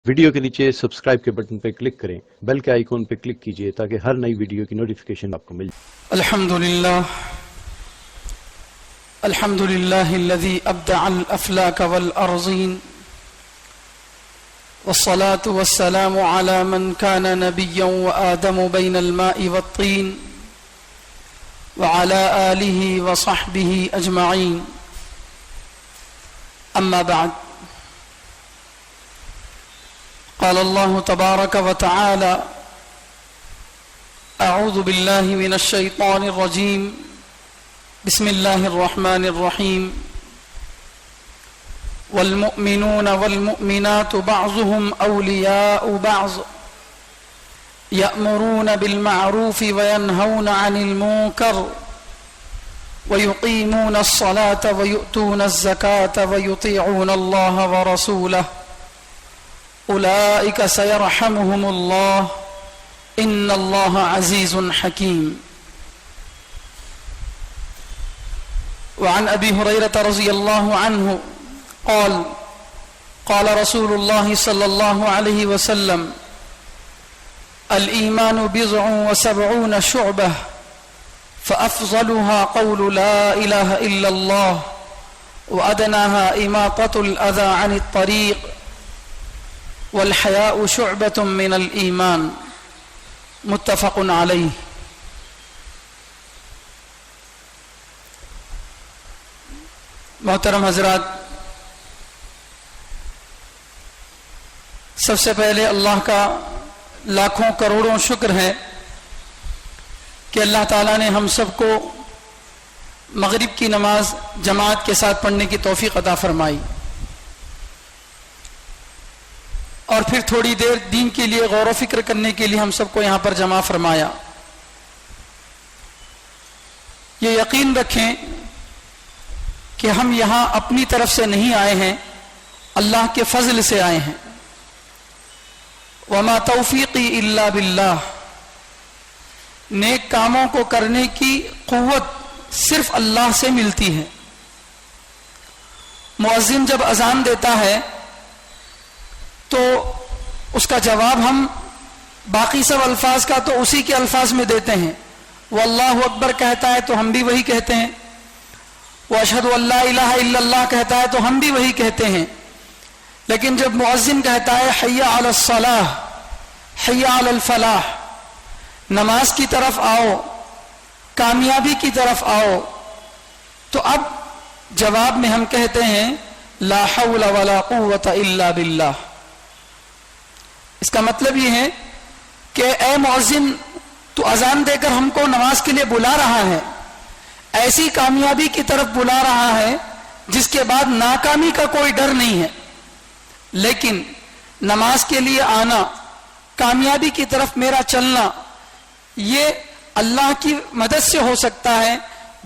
Video کے نیچے subscribe کے بٹن پہ کلک کریں، بیل کے آئیکن پہ کلک کیجئے تاکہ ہر نئی ویڈیو کی نوٹیفیکیشن آپ کو مل جائے۔ الحمد لله الذي أبدع الأفلاك والأرضين، والصلاة والسلام على من كان نبيا وآدم بين الماء والطين، وعلى آله وصحبه أجمعين. أما بعد، قال الله تبارك وتعالى: أعوذ بالله من الشيطان الرجيم، بسم الله الرحمن الرحيم. والمؤمنون والمؤمنات بعضهم أولياء بعض، يأمرون بالمعروف وينهون عن المنكر، ويقيمون الصلاة ويؤتون الزكاة ويطيعون الله ورسوله، أولئك سيرحمهم الله، إن الله عزيز حكيم. وعن أبي هريرة رضي الله عنه قال: قال رسول الله صلى الله عليه وسلم: الإيمان بضع وسبعون شعبة، فأفضلها قول لا إله إلا الله، وأدناها إماطة الأذى عن الطريق، والحياء شعبة من الإيمان. متفق علیہ. محترم حضرات، سب سے پہلے اللہ کا لاکھوں کروڑوں شکر ہے کہ اللہ تعالیٰ نے ہم سب کو مغرب کی نماز جماعت کے ساتھ پڑھنے کی توفیق عطا فرمائی، اور پھر تھوڑی دیر دین کے لیے غور و فکر کرنے کے لیے ہم سب کو یہاں پر جمع فرمایا. یہ یقین رکھیں کہ ہم یہاں اپنی طرف سے نہیں آئے ہیں، اللہ کے فضل سے آئے ہیں. وما توفیقی الا باللہ، نیک کاموں کو کرنے کی قوت صرف اللہ سے ملتی ہے. مؤذن جب اذان دیتا ہے تو اس کا جواب ہم باقی سب الفاظ کا تو اسی کے الفاظ میں دیتے ہیں. وہ اللہ اکبر کہتا ہے تو ہم بھی وہی کہتے ہیں، وہ اشہد ان لا الہ الا اللہ کہتا ہے تو ہم بھی وہی کہتے ہیں. لیکن جب مؤذن کہتا ہے حی علی الصلاح، حی علی الفلاح، نماز کی طرف آؤ، کامیابی کی طرف آؤ، تو اب جواب میں ہم کہتے ہیں لا حول ولا قوت الا باللہ. اس کا مطلب یہ ہے کہ اے مؤذن، تو اذان دے کر ہم کو نماز کے لیے بلا رہا ہے، ایسی کامیابی کی طرف بلا رہا ہے جس کے بعد ناکامی کا کوئی ڈر نہیں ہے. لیکن نماز کے لیے آنا، کامیابی کی طرف میرا چلنا، یہ اللہ کی مدد سے ہو سکتا ہے.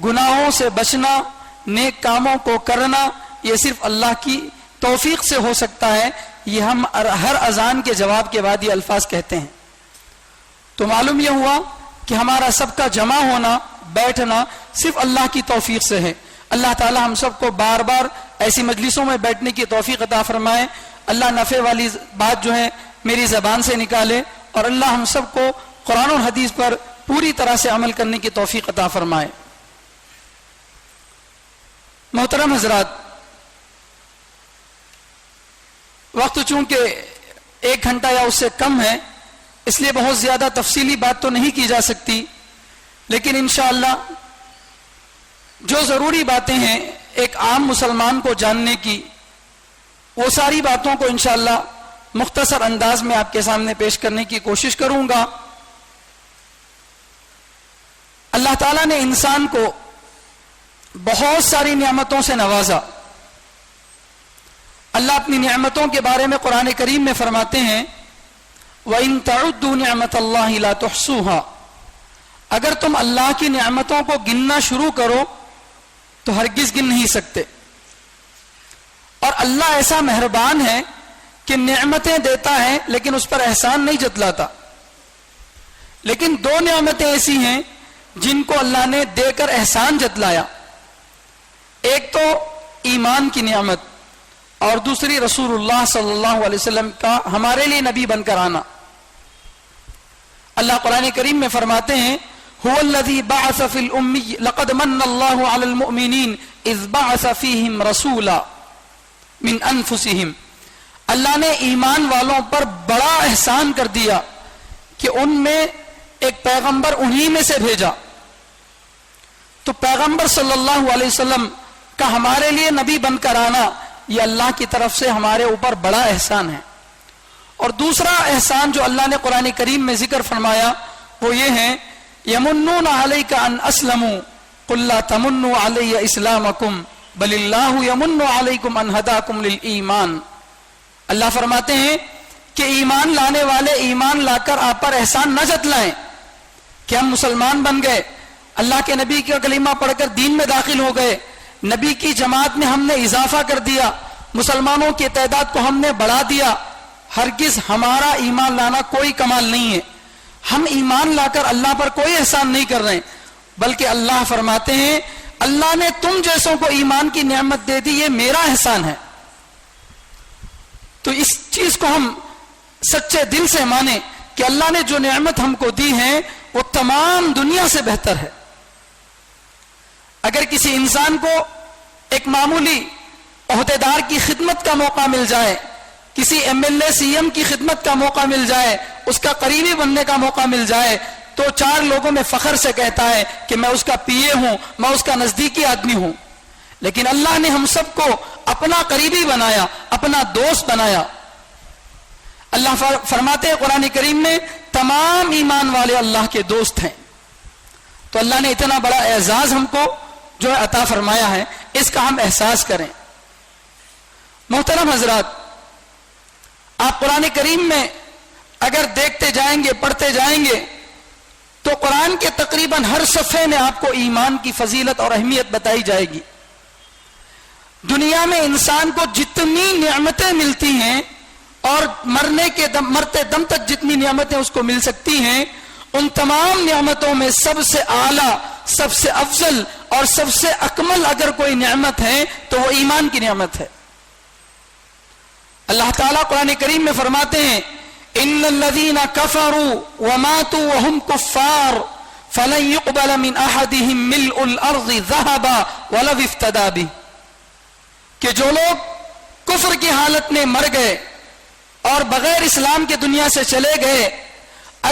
گناہوں سے بچنا، نیک کاموں کو کرنا، یہ صرف اللہ کی توفیق سے ہو سکتا ہے. یہ ہم ہر اذان کے جواب کے بعد یہ الفاظ کہتے ہیں. تو معلوم یہ ہوا کہ ہمارا سب کا جمع ہونا، بیٹھنا صرف اللہ کی توفیق سے ہے. اللہ تعالی ہم سب کو بار بار ایسی مجلسوں میں بیٹھنے کی توفیق عطا فرمائے. اللہ نفع والی بات جو ہے میری زبان سے نکالے، اور اللہ ہم سب کو قرآن اور حدیث پر پوری طرح سے عمل کرنے کی توفیق عطا فرمائے. محترم حضرات، وقت چونکہ 1 گھنٹہ یا اس سے کم ہے، اس لیے بہت زیادہ تفصیلی بات تو نہیں کی جا سکتی، لیکن انشاءاللہ جو ضروری باتیں ہیں ایک عام مسلمان کو جاننے کی، وہ ساری باتوں کو انشاءاللہ مختصر انداز میں آپ کے سامنے پیش کرنے کی کوشش کروں گا. اللہ تعالیٰ نے انسان کو بہت ساری نعمتوں سے نوازا. اللہ اپنی نعمتوں کے بارے میں قرآن کریم میں فرماتے ہیں وَإِن تَعُدُّوا نِعْمَةَ اللَّهِ لَا تُحْصُوهَا، اگر تم اللہ کی نعمتوں کو گننا شروع کرو تو ہرگز گن نہیں سکتے. اور اللہ ایسا مہربان ہے کہ نعمتیں دیتا ہے لیکن اس پر احسان نہیں جتلاتا. لیکن 2 نعمتیں ایسی ہیں جن کو اللہ نے دے کر احسان جتلایا. ایک تو ایمان کی نعمت اور دوسری رسول اللہ صلی اللہ علیہ وسلم کا ہمارے لیے نبی بن کر آنا. اللہ قرآن کریم میں فرماتے ہیں هو الذي بعث في الأمي لقد من الله على المؤمنين إذ بعث فيهم رسولا من أنفسهم. اللہ نے ایمان والوں پر بڑا احسان کر دیا کہ ان میں ایک پیغمبر انہی میں سے بھیجا. تو پیغمبر صلی اللہ علیہ وسلم کا ہمارے لیے نبی بن کر آنا یہ اللہ کی طرف سے ہمارے اوپر بڑا احسان ہے. اور دوسرا احسان جو اللہ نے قرآن کریم میں ذکر فرمایا وہ یہ ہے یمنون علیک ان اسلموا قل لا تمنوا علی اسلامکم بل اللہ یمن علیکم ان ہداکم للایمان. اللہ فرماتے ہیں کہ ایمان لانے والے ایمان لا کر آپ پر احسان نہ جتلائیں کہ ہم مسلمان بن گئے, اللہ کے نبی کا کلمہ پڑھ کر دین میں داخل ہو گئے, نبی کی جماعت میں ہم نے اضافہ کر دیا, مسلمانوں کی تعداد کو ہم نے بڑھا دیا. ہرگز ہمارا ایمان لانا کوئی کمال نہیں ہے. ہم ایمان لا کر اللہ پر کوئی احسان نہیں کر رہے, بلکہ اللہ فرماتے ہیں اللہ نے تم جیسوں کو ایمان کی نعمت دے دی, یہ میرا احسان ہے. تو اس چیز کو ہم سچے دل سے مانیں کہ اللہ نے جو نعمت ہم کو دی ہے وہ تمام دنیا سے بہتر ہے. اگر کسی انسان کو ایک معمولی عہدیدار کی خدمت کا موقع مل جائے, کسی M L A C M کی خدمت کا موقع مل جائے, اس کا قریبی بننے کا موقع مل جائے, تو 4 لوگوں میں فخر سے کہتا ہے کہ میں اس کا پی اے ہوں, میں اس کا نزدیکی آدمی ہوں. لیکن اللہ نے ہم سب کو اپنا قریبی بنایا, اپنا دوست بنایا. اللہ فرماتے ہیں قرآن کریم میں تمام ایمان والے اللہ کے دوست ہیں. تو اللہ نے اتنا بڑا اعزاز ہم کو جو ہے عطا فرمایا ہے, اس کا ہم احساس کریں. محترم حضرات, آپ قرآن کریم میں اگر دیکھتے جائیں گے, پڑھتے جائیں گے, تو قرآن کے تقریباً ہر صفحے میں آپ کو ایمان کی فضیلت اور اہمیت بتائی جائے گی. دنیا میں انسان کو جتنی نعمتیں ملتی ہیں اور مرتے دم تک جتنی نعمتیں اس کو مل سکتی ہیں, ان تمام نعمتوں میں سب سے اعلیٰ, سب سے افضل اور سب سے اکمل اگر کوئی نعمت ہے تو وہ ایمان کی نعمت ہے. اللہ تعالیٰ قرآن کریم میں فرماتے ہیں ان الذین کفروا وماتوا وهم کفار فلن يقبل من احدهم ملء الارض ذهبا ولو افتدى به. کہ جو لوگ کفر کی حالت میں مر گئے اور بغیر اسلام کے دنیا سے چلے گئے,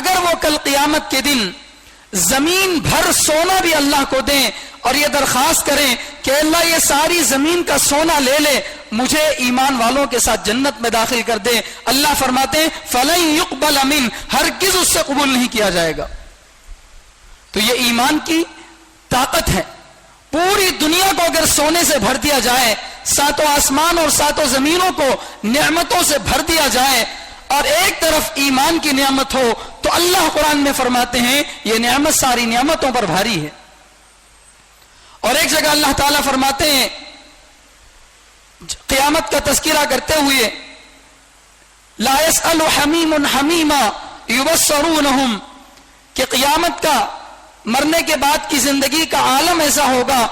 اگر وہ کل قیامت کے دن زمین بھر سونا بھی اللہ کو دیں اور یہ درخواست کریں کہ اللہ یہ ساری زمین کا سونا لے لے, مجھے ایمان والوں کے ساتھ جنت میں داخل کر دے, اللہ فرماتے ہیں فَلَن يُقْبَلَ مِنْ, ہرگز اس سے قبول نہیں کیا جائے گا. تو یہ ایمان کی طاقت ہے. پوری دنیا کو اگر سونے سے بھر دیا جائے, 7 آسمان اور 7 زمینوں کو نعمتوں سے بھر دیا جائے, اور ایک طرف ایمان کی نعمت ہو, تو اللہ قرآن میں فرماتے ہیں یہ نعمت ساری نعمتوں پر بھاری ہے. اور ایک جگہ اللہ تعالیٰ فرماتے ہیں قیامت کا تذکرہ کرتے ہوئے لا يسأل حمیم حمیما یبصرونہم, کہ قیامت کا مرنے کے بعد کی زندگی کا عالم ایسا ہوگا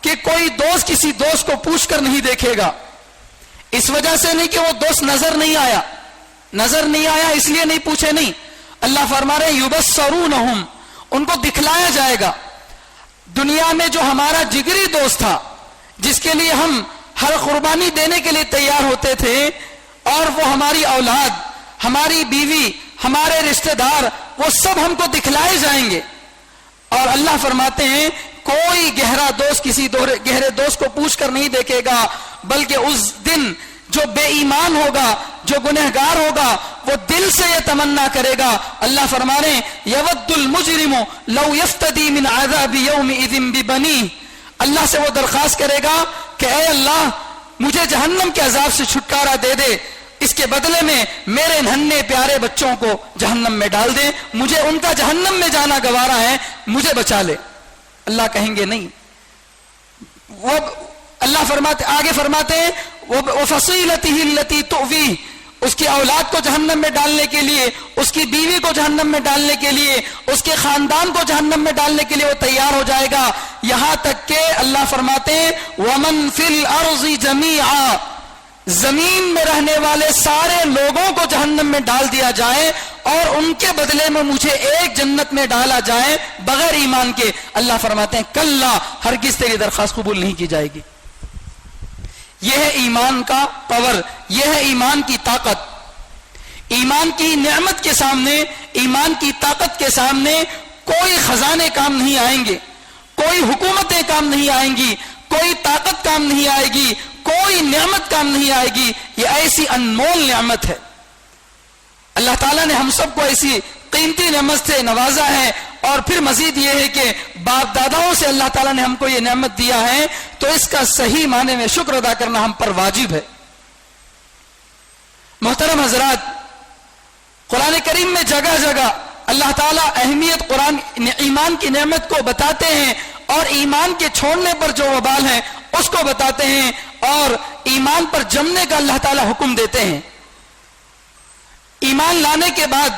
کہ کوئی دوست کسی دوست کو پوچھ کر نہیں دیکھے گا. اس وجہ سے نہیں کہ وہ دوست نظر نہیں آیا اس لیے نہیں پوچھے, نہیں. اللہ فرما رہے یبصرونہم, ان کو دکھلایا جائے گا. دنیا میں جو ہمارا جگری دوست تھا, جس کے لیے ہم ہر قربانی دینے کے لیے تیار ہوتے تھے, اور وہ ہماری اولاد, ہماری بیوی, ہمارے رشتہ دار, وہ سب ہم کو دکھلائے جائیں گے. اور اللہ فرماتے ہیں کوئی گہرا دوست کسی گہرے دوست کو پوچھ کر نہیں دیکھے گا, بلکہ اس دن جو بے ایمان ہوگا, جو گنہگار ہوگا, وہ دل سے یہ تمنا کرے گا. اللہ فرما رہے ہیں یود المجرم لو یفتدی من عذاب یومئذ ببنیہ, اللہ سے وہ درخواست کرے گا کہ اے اللہ مجھے جہنم کے عذاب سے چھٹکارا دے دے, اس کے بدلے میں میرے ننھے پیارے بچوں کو جہنم میں ڈال دے, مجھے ان کا جہنم میں جانا گوارا ہے, مجھے بچا لے. اللہ کہیں گے نہیں. وہ اللہ آگے فرماتے ہیں وَفَصِيلَتِهِ الَّتِي تُؤْوِيهِ, اس کی اولاد کو جہنم میں ڈالنے کے لیے, اس کی بیوی کو جہنم میں ڈالنے کے لیے, اس کے خاندان کو جہنم میں ڈالنے کے لیے وہ تیار ہو جائے گا. یہاں تک کہ اللہ فرماتے ہیں وَمَن فِي الْأَرْضِ جَمِيعًا, زمین میں رہنے والے سارے لوگوں کو جہنم میں ڈال دیا جائے اور ان کے بدلے میں مجھے ایک جنت میں ڈالا جائے بغیر ایمان کے، اللہ فرماتے ہیں کلا، ہرگز تیری درخواست قبول نہیں کی جائے گی۔ یہ ہے ایمان کا پاور، یہ ہے ایمان کی طاقت۔ ایمان کی نعمت کے سامنے، ایمان کی طاقت کے سامنے کوئی خزانے کام نہیں آئیں گے، کوئی حکومتیں کام نہیں آئیں گی، کوئی طاقت کام نہیں آئے گی، کوئی نعمت کام نہیں آئے گی۔ یہ ایسی انمول نعمت ہے، اللہ تعالیٰ نے ہم سب کو ایسی قیمتی نعمت سے نوازا ہے، اور پھر مزید یہ ہے کہ باپ داداؤں سے اللہ تعالیٰ نے ہم کو یہ نعمت دیا ہے، تو اس کا صحیح معنی میں شکر ادا کرنا ہم پر واجب ہے۔ محترم حضرات، قرآن کریم میں جگہ جگہ اللہ تعالیٰ اہمیت قرآن ایمان کی نعمت کو بتاتے ہیں، اور ایمان کے چھوڑنے پر جو وبال ہے اس کو بتاتے ہیں، اور ایمان پر جمنے کا اللہ تعالیٰ حکم دیتے ہیں۔ ایمان لانے کے بعد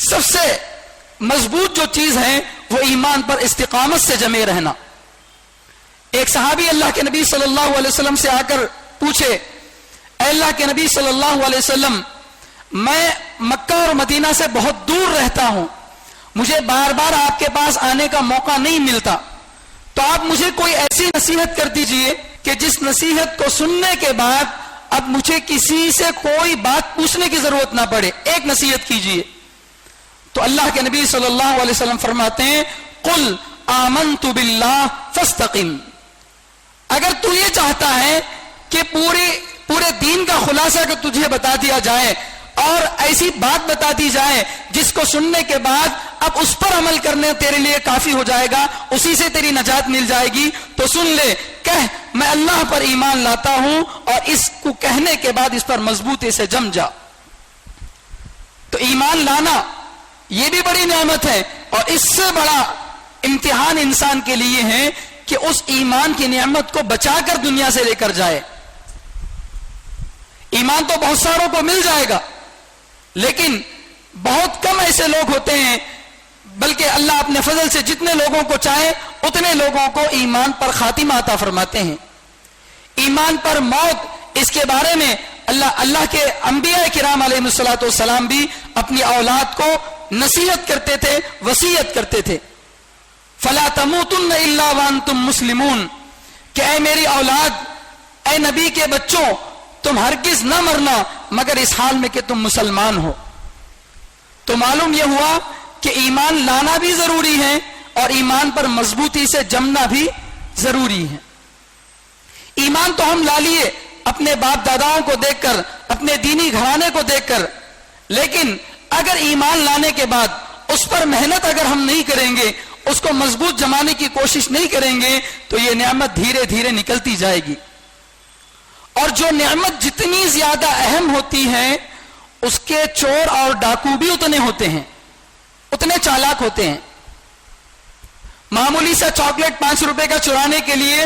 سب سے مضبوط جو چیز ہے وہ ایمان پر استقامت سے جمے رہنا۔ ایک صحابی اللہ کے نبی صلی اللہ علیہ وسلم سے آ کر پوچھے، اے اللہ کے نبی صلی اللہ علیہ وسلم، میں مکہ اور مدینہ سے بہت دور رہتا ہوں، مجھے بار بار آپ کے پاس آنے کا موقع نہیں ملتا، تو آپ مجھے کوئی ایسی نصیحت کر دیجئے کہ جس نصیحت کو سننے کے بعد اب مجھے کسی سے کوئی بات پوچھنے کی ضرورت نہ پڑے، ایک نصیحت کیجئے۔ تو اللہ کے نبی صلی اللہ علیہ وسلم فرماتے ہیں، قل آمنت باللہ فاستقم۔ اگر تو یہ چاہتا ہے کہ پورے دین کا خلاصہ کہ تجھے بتا دیا جائے اور ایسی بات بتا دی جائے جس کو سننے کے بعد اب اس پر عمل کرنے تیرے لیے کافی ہو جائے گا، اسی سے تیری نجات مل جائے گی، تو سن لے، کہہ میں اللہ پر ایمان لاتا ہوں، اور اس کو کہنے کے بعد اس پر مضبوطی سے جم جا۔ تو ایمان لانا یہ بھی بڑی نعمت ہے، اور اس سے بڑا امتحان انسان کے لیے ہے کہ اس ایمان کی نعمت کو بچا کر دنیا سے لے کر جائے۔ ایمان تو بہت ساروں کو مل جائے گا، لیکن بہت کم ایسے لوگ ہوتے ہیں، بلکہ اللہ اپنے فضل سے جتنے لوگوں کو چاہے اتنے لوگوں کو ایمان پر خاتمہ عطا فرماتے ہیں۔ ایمان پر موت، اس کے بارے میں اللہ کے انبیاء کرام علیہ الصلوۃ والسلام بھی اپنی اولاد کو نصیحت کرتے تھے، وصیت کرتے تھے، فلا تموتن الا وانتم مسلمون، کہ اے میری اولاد، اے نبی کے بچوں، تم ہرگز نہ مرنا مگر اس حال میں کہ تم مسلمان ہو۔ تو معلوم یہ ہوا کہ ایمان لانا بھی ضروری ہے اور ایمان پر مضبوطی سے جمنا بھی ضروری ہے۔ ایمان تو ہم لا لیے اپنے باپ داداؤں کو دیکھ کر، اپنے دینی گھرانے کو دیکھ کر، لیکن اگر ایمان لانے کے بعد اس پر محنت اگر ہم نہیں کریں گے، اس کو مضبوط جمانے کی کوشش نہیں کریں گے، تو یہ نعمت دھیرے دھیرے نکلتی جائے گی۔ اور جو نعمت جتنی زیادہ اہم ہوتی ہے، اس کے چور اور ڈاکو بھی اتنے ہوتے ہیں، اتنے چالاک ہوتے ہیں۔ معمولی سا چاکلیٹ 5 روپے کا چرانے کے لیے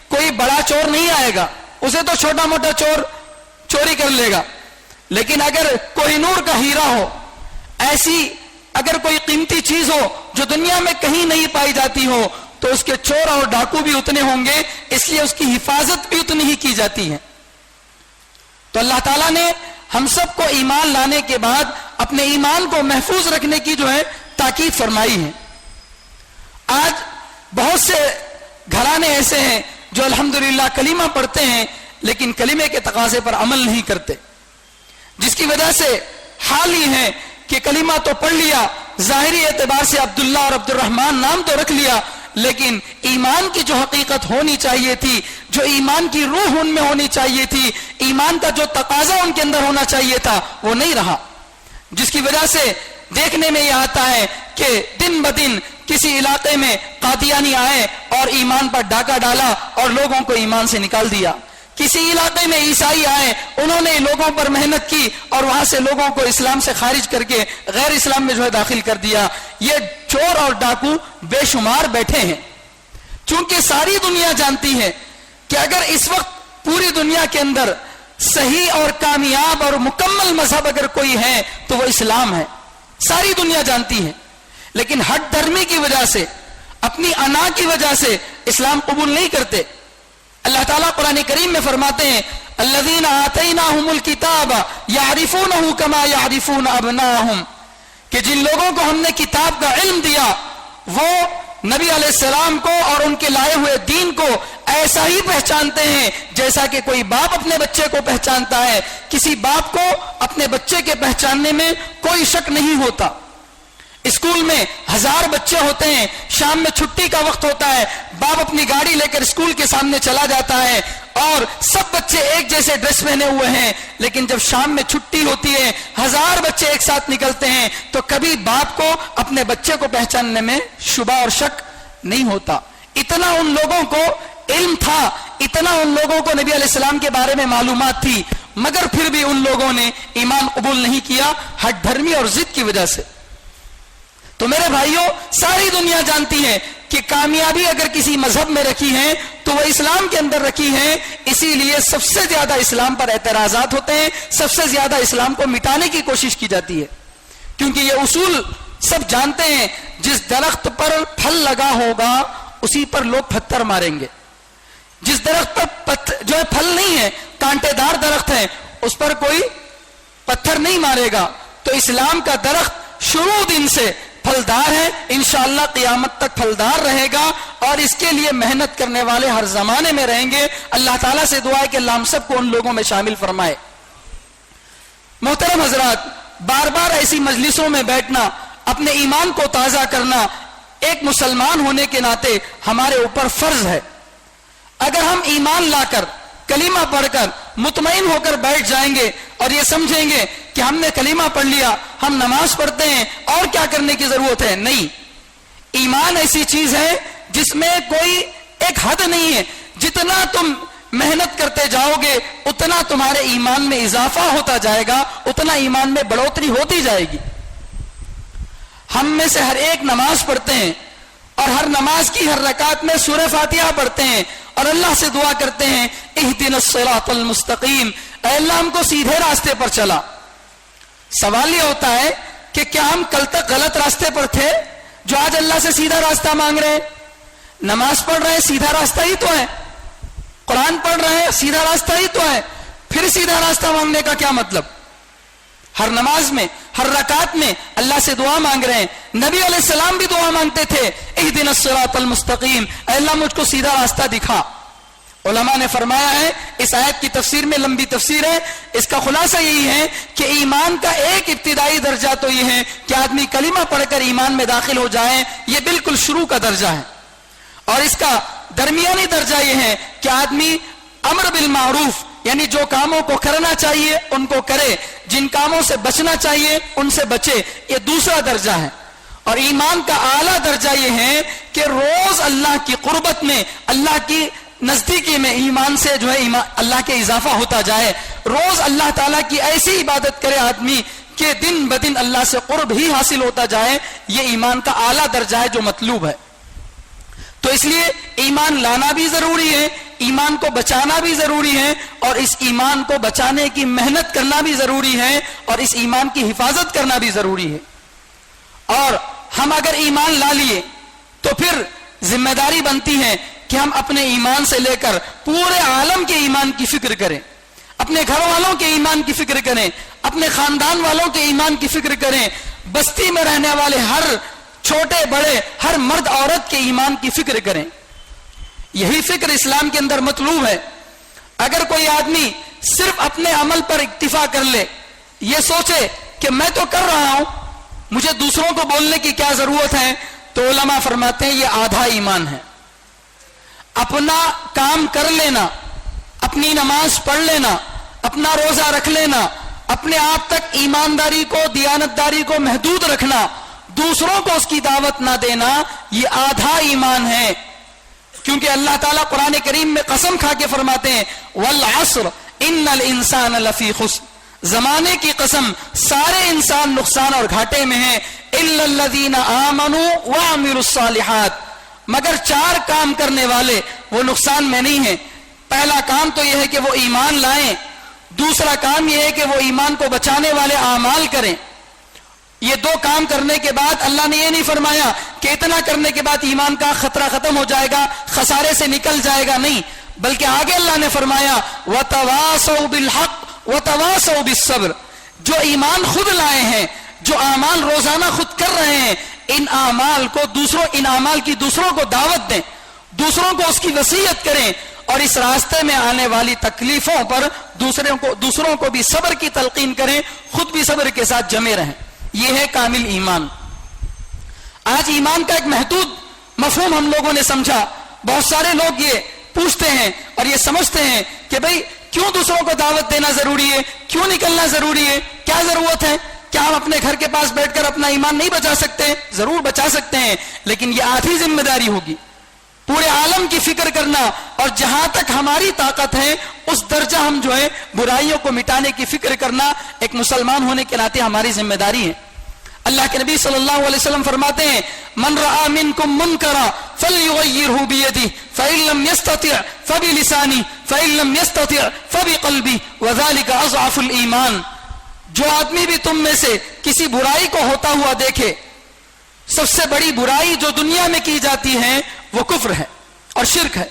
کوئی بڑا چور نہیں آئے گا، اسے تو چھوٹا موٹا چور چوری کر لے گا، لیکن اگر کوہ نور کا ہیرا ہو، ایسی اگر کوئی قیمتی چیز ہو جو دنیا میں کہیں نہیں پائی جاتی ہو، تو اس کے چور اور ڈاکو بھی اتنے ہوں گے، اس لیے اس کی حفاظت بھی اتنی ہی کی جاتی ہے۔ تو اللہ تعالیٰ نے ہم سب کو ایمان لانے کے بعد اپنے ایمان کو محفوظ رکھنے کی جو ہے تاکید فرمائی ہے۔ آج بہت سے گھرانے ایسے ہیں جو الحمدللہ کلمہ پڑھتے ہیں، لیکن کلمے کے تقاضے پر عمل نہیں کرتے، جس کی وجہ سے حال ہی ہے کہ کلمہ تو پڑھ لیا، ظاہری اعتبار سے عبداللہ اور عبد الرحمن نام تو رکھ لیا، لیکن ایمان کی جو حقیقت ہونی چاہیے تھی، جو ایمان کی روح ان میں ہونی چاہیے تھی، ایمان کا جو تقاضا ان کے اندر ہونا چاہیے تھا، وہ نہیں رہا، جس کی وجہ سے دیکھنے میں یہ آتا ہے کہ دن بدن کسی علاقے میں قادیانی آئے اور ایمان پر ڈاکہ ڈالا اور لوگوں کو ایمان سے نکال دیا، کسی علاقے میں عیسائی آئے، انہوں نے لوگوں پر محنت کی اور وہاں سے لوگوں کو اسلام سے خارج کر کے غیر اسلام میں جو ہے داخل کر دیا۔ یہ چور اور ڈاکو بے شمار بیٹھے ہیں، چونکہ ساری دنیا جانتی ہے کہ اگر اس وقت پوری دنیا کے اندر صحیح اور کامیاب اور مکمل مذہب اگر کوئی ہے تو وہ اسلام ہے، ساری دنیا جانتی ہے، لیکن ہٹ دھرمی کی وجہ سے، اپنی انا کی وجہ سے اسلام قبول نہیں کرتے۔ اللہ تعالیٰ قرآن کریم میں فرماتے ہیں، الذین آتیناہم الکتاب یعرفونہ کما یعرفون ابناہم، کہ جن لوگوں کو ہم نے کتاب کا علم دیا وہ نبی علیہ السلام کو اور ان کے لائے ہوئے دین کو ایسا ہی پہچانتے ہیں جیسا کہ کوئی باپ اپنے بچے کو پہچانتا ہے. کسی باپ کو اپنے بچے کے پہچاننے میں کوئی شک نہیں ہوتا. اسکول میں 1000 بچے ہوتے ہیں، شام میں چھٹی کا وقت ہوتا ہے، باپ اپنی گاڑی لے کر اسکول کے سامنے چلا جاتا ہے اور سب بچے ایک جیسے ڈریس پہنے ہوئے ہیں، لیکن جب شام میں چھٹی ہوتی ہے 1000 بچے ایک ساتھ نکلتے ہیں تو کبھی باپ کو اپنے بچے کو پہچاننے میں شبہ اور شک نہیں ہوتا. اتنا ان لوگوں کو علم تھا، اتنا ان لوگوں کو نبی علیہ السلام کے بارے میں معلومات تھی، مگر پھر بھی ان لوگوں نے ایمان قبول نہیں کیا ہٹ دھرمی اور ضد کی وجہ سے. تو میرے بھائیوں، ساری دنیا جانتی ہے کہ کامیابی اگر کسی مذہب میں رکھی ہے تو وہ اسلام کے اندر رکھی ہے. اسی لیے سب سے زیادہ اسلام پر اعتراضات ہوتے ہیں، سب سے زیادہ اسلام کو مٹانے کی کوشش کی جاتی ہے، کیونکہ یہ اصول سب جانتے ہیں. جس درخت پر پھل لگا ہوگا اسی پر لوگ پتھر ماریں گے. جس درخت پر جو ہے پھل نہیں ہے، کانٹے دار درخت ہے، اس پر کوئی پتھر نہیں مارے گا. تو اسلام کا درخت شروع دن سے پھلدار ہے، انشاءاللہ قیامت تک پھلدار رہے گا، اور اس کے لیے محنت کرنے والے ہر زمانے میں رہیں گے. اللہ تعالیٰ سے دعا ہے کہ اللہ ہم سب کو ان لوگوں میں شامل فرمائے. محترم حضرات، بار بار ایسی مجلسوں میں بیٹھنا، اپنے ایمان کو تازہ کرنا ایک مسلمان ہونے کے ناطے ہمارے اوپر فرض ہے. اگر ہم ایمان لا کر کلمہ پڑھ کر مطمئن ہو کر بیٹھ جائیں گے اور یہ سمجھیں گے کہ ہم نے کلمہ پڑھ لیا، ہم نماز پڑھتے ہیں اور کیا کرنے کی ضرورت ہے، نہیں. ایمان ایسی چیز ہے جس میں کوئی ایک حد نہیں ہے. جتنا تم محنت کرتے جاؤ گے اتنا تمہارے ایمان میں اضافہ ہوتا جائے گا، اتنا ایمان میں بڑھوتری ہوتی جائے گی. ہم میں سے ہر ایک نماز پڑھتے ہیں اور ہر نماز کی ہر رکعت میں سورہ فاتحہ پڑھتے ہیں اور اللہ سے دعا کرتے ہیں اہدنا الصراط المستقیم، اے اللہ ہم کو سیدھے راستے پر چلا. سوال یہ ہوتا ہے کہ کیا ہم کل تک غلط راستے پر تھے جو آج اللہ سے سیدھا راستہ مانگ رہے ہیں؟ نماز پڑھ رہے ہیں، سیدھا راستہ ہی تو ہے. قرآن پڑھ رہے ہیں، سیدھا راستہ ہی تو ہے. پھر سیدھا راستہ مانگنے کا کیا مطلب؟ ہر نماز میں ہر رکعت میں اللہ سے دعا مانگ رہے ہیں. نبی علیہ السلام بھی دعا مانگتے تھے اہدنا الصراط المستقیم، اے اللہ مجھ کو سیدھا راستہ دکھا. علماء نے فرمایا ہے، اس آیت کی تفسیر میں لمبی تفسیر ہے، اس کا خلاصہ یہی ہے کہ ایمان کا ایک ابتدائی درجہ تو یہ ہے کہ آدمی کلمہ پڑھ کر ایمان میں داخل ہو جائے، یہ بالکل شروع کا درجہ ہے. اور اس کا درمیانی درجہ یہ ہے کہ آدمی امر بالمعروف، یعنی جو کاموں کو کرنا چاہیے ان کو کرے، جن کاموں سے بچنا چاہیے ان سے بچے، یہ دوسرا درجہ ہے. اور ایمان کا اعلیٰ درجہ یہ ہے کہ روز اللہ کی قربت میں، اللہ کی نزدیکی میں ایمان سے جو ہے اللہ کے اضافہ ہوتا جائے. روز اللہ تعالیٰ کی ایسی عبادت کرے آدمی کہ دن بدن اللہ سے قرب ہی حاصل ہوتا جائے، یہ ایمان کا اعلیٰ درجہ ہے جو مطلوب ہے. تو اس لیے ایمان لانا بھی ضروری ہے، ایمان کو بچانا بھی ضروری ہے، اور اس ایمان کو بچانے کی محنت کرنا بھی ضروری ہے، اور اس ایمان کی حفاظت کرنا بھی ضروری ہے. اور ہم اگر ایمان لا لیے تو پھر ذمہ داری بنتی ہے کہ ہم اپنے ایمان سے لے کر پورے عالم کے ایمان کی فکر کریں، اپنے گھر والوں کے ایمان کی فکر کریں، اپنے خاندان والوں کے ایمان کی فکر کریں، بستی میں رہنے والے ہر چھوٹے بڑے ہر مرد عورت کے ایمان کی فکر کریں. یہی فکر اسلام کے اندر مطلوب ہے. اگر کوئی آدمی صرف اپنے عمل پر اکتفا کر لے، یہ سوچے کہ میں تو کر رہا ہوں، مجھے دوسروں کو بولنے کی کیا ضرورت ہے، تو علماء فرماتے ہیں یہ آدھا ایمان ہے. اپنا کام کر لینا، اپنی نماز پڑھ لینا، اپنا روزہ رکھ لینا، اپنے آپ تک ایمانداری کو، دیانتداری کو محدود رکھنا، دوسروں کو اس کی دعوت نہ دینا، یہ آدھا ایمان ہے. کیونکہ اللہ تعالیٰ قرآن کریم میں قسم کھا کے فرماتے ہیں والعصر ان الانسان لفی خسر، زمانے کی قسم سارے انسان نقصان اور گھاٹے میں ہیں، الا الذین آمنوا وعملوا الصالحات، مگر 4 کام کرنے والے وہ نقصان میں نہیں ہیں. پہلا کام تو یہ ہے کہ وہ ایمان لائیں، دوسرا کام یہ ہے کہ وہ ایمان کو بچانے والے اعمال کریں. یہ 2 کام کرنے کے بعد اللہ نے یہ نہیں فرمایا کہ اتنا کرنے کے بعد ایمان کا خطرہ ختم ہو جائے گا، خسارے سے نکل جائے گا، نہیں، بلکہ آگے اللہ نے فرمایا وَتَوَاصَوْا بِالْحَقِّ وَتَوَاصَوْا بِالصَّبْرِ، جو ایمان خود لائے ہیں، جو اعمال روزانہ خود کر رہے ہیں، ان اعمال کی دوسروں کو دعوت دیں، دوسروں کو اس کی وصیت کریں، اور اس راستے میں آنے والی تکلیفوں پر دوسروں کو بھی صبر کی تلقین کریں، خود بھی صبر کے ساتھ جمے رہیں۔ یہ ہے کامل ایمان۔ آج ایمان کا ایک محدود مفہوم ہم لوگوں نے سمجھا۔ بہت سارے لوگ یہ پوچھتے ہیں اور یہ سمجھتے ہیں کہ بھئی کیوں دوسروں کو دعوت دینا ضروری ہے، کیوں نکلنا ضروری ہے، کیا ضرورت ہے، کیا ہم اپنے گھر کے پاس بیٹھ کر اپنا ایمان نہیں بچا سکتے؟ ضرور بچا سکتے ہیں، لیکن یہ آدھی ذمہ داری ہوگی، پورے عالم کی فکر کرنا، اور جہاں تک ہماری طاقت ہے اس درجہ ہم جو ہے برائیوں کو مٹانے کی فکر کرنا ایک مسلمان ہونے کے ناطے ہماری ذمہ داری ہے۔ اللہ کے نبی صلی اللہ علیہ وسلم فرماتے ہیں من رآ منکم منکرا فلیغیرہ بیدہ فإن لم یستطع فبلسانہ فإن لم یستطع فبقلبہ وذلک اضعف الایمان۔ جو آدمی بھی تم میں سے کسی برائی کو ہوتا ہوا دیکھے، سب سے بڑی برائی جو دنیا میں کی جاتی ہے وہ کفر ہے اور شرک ہے۔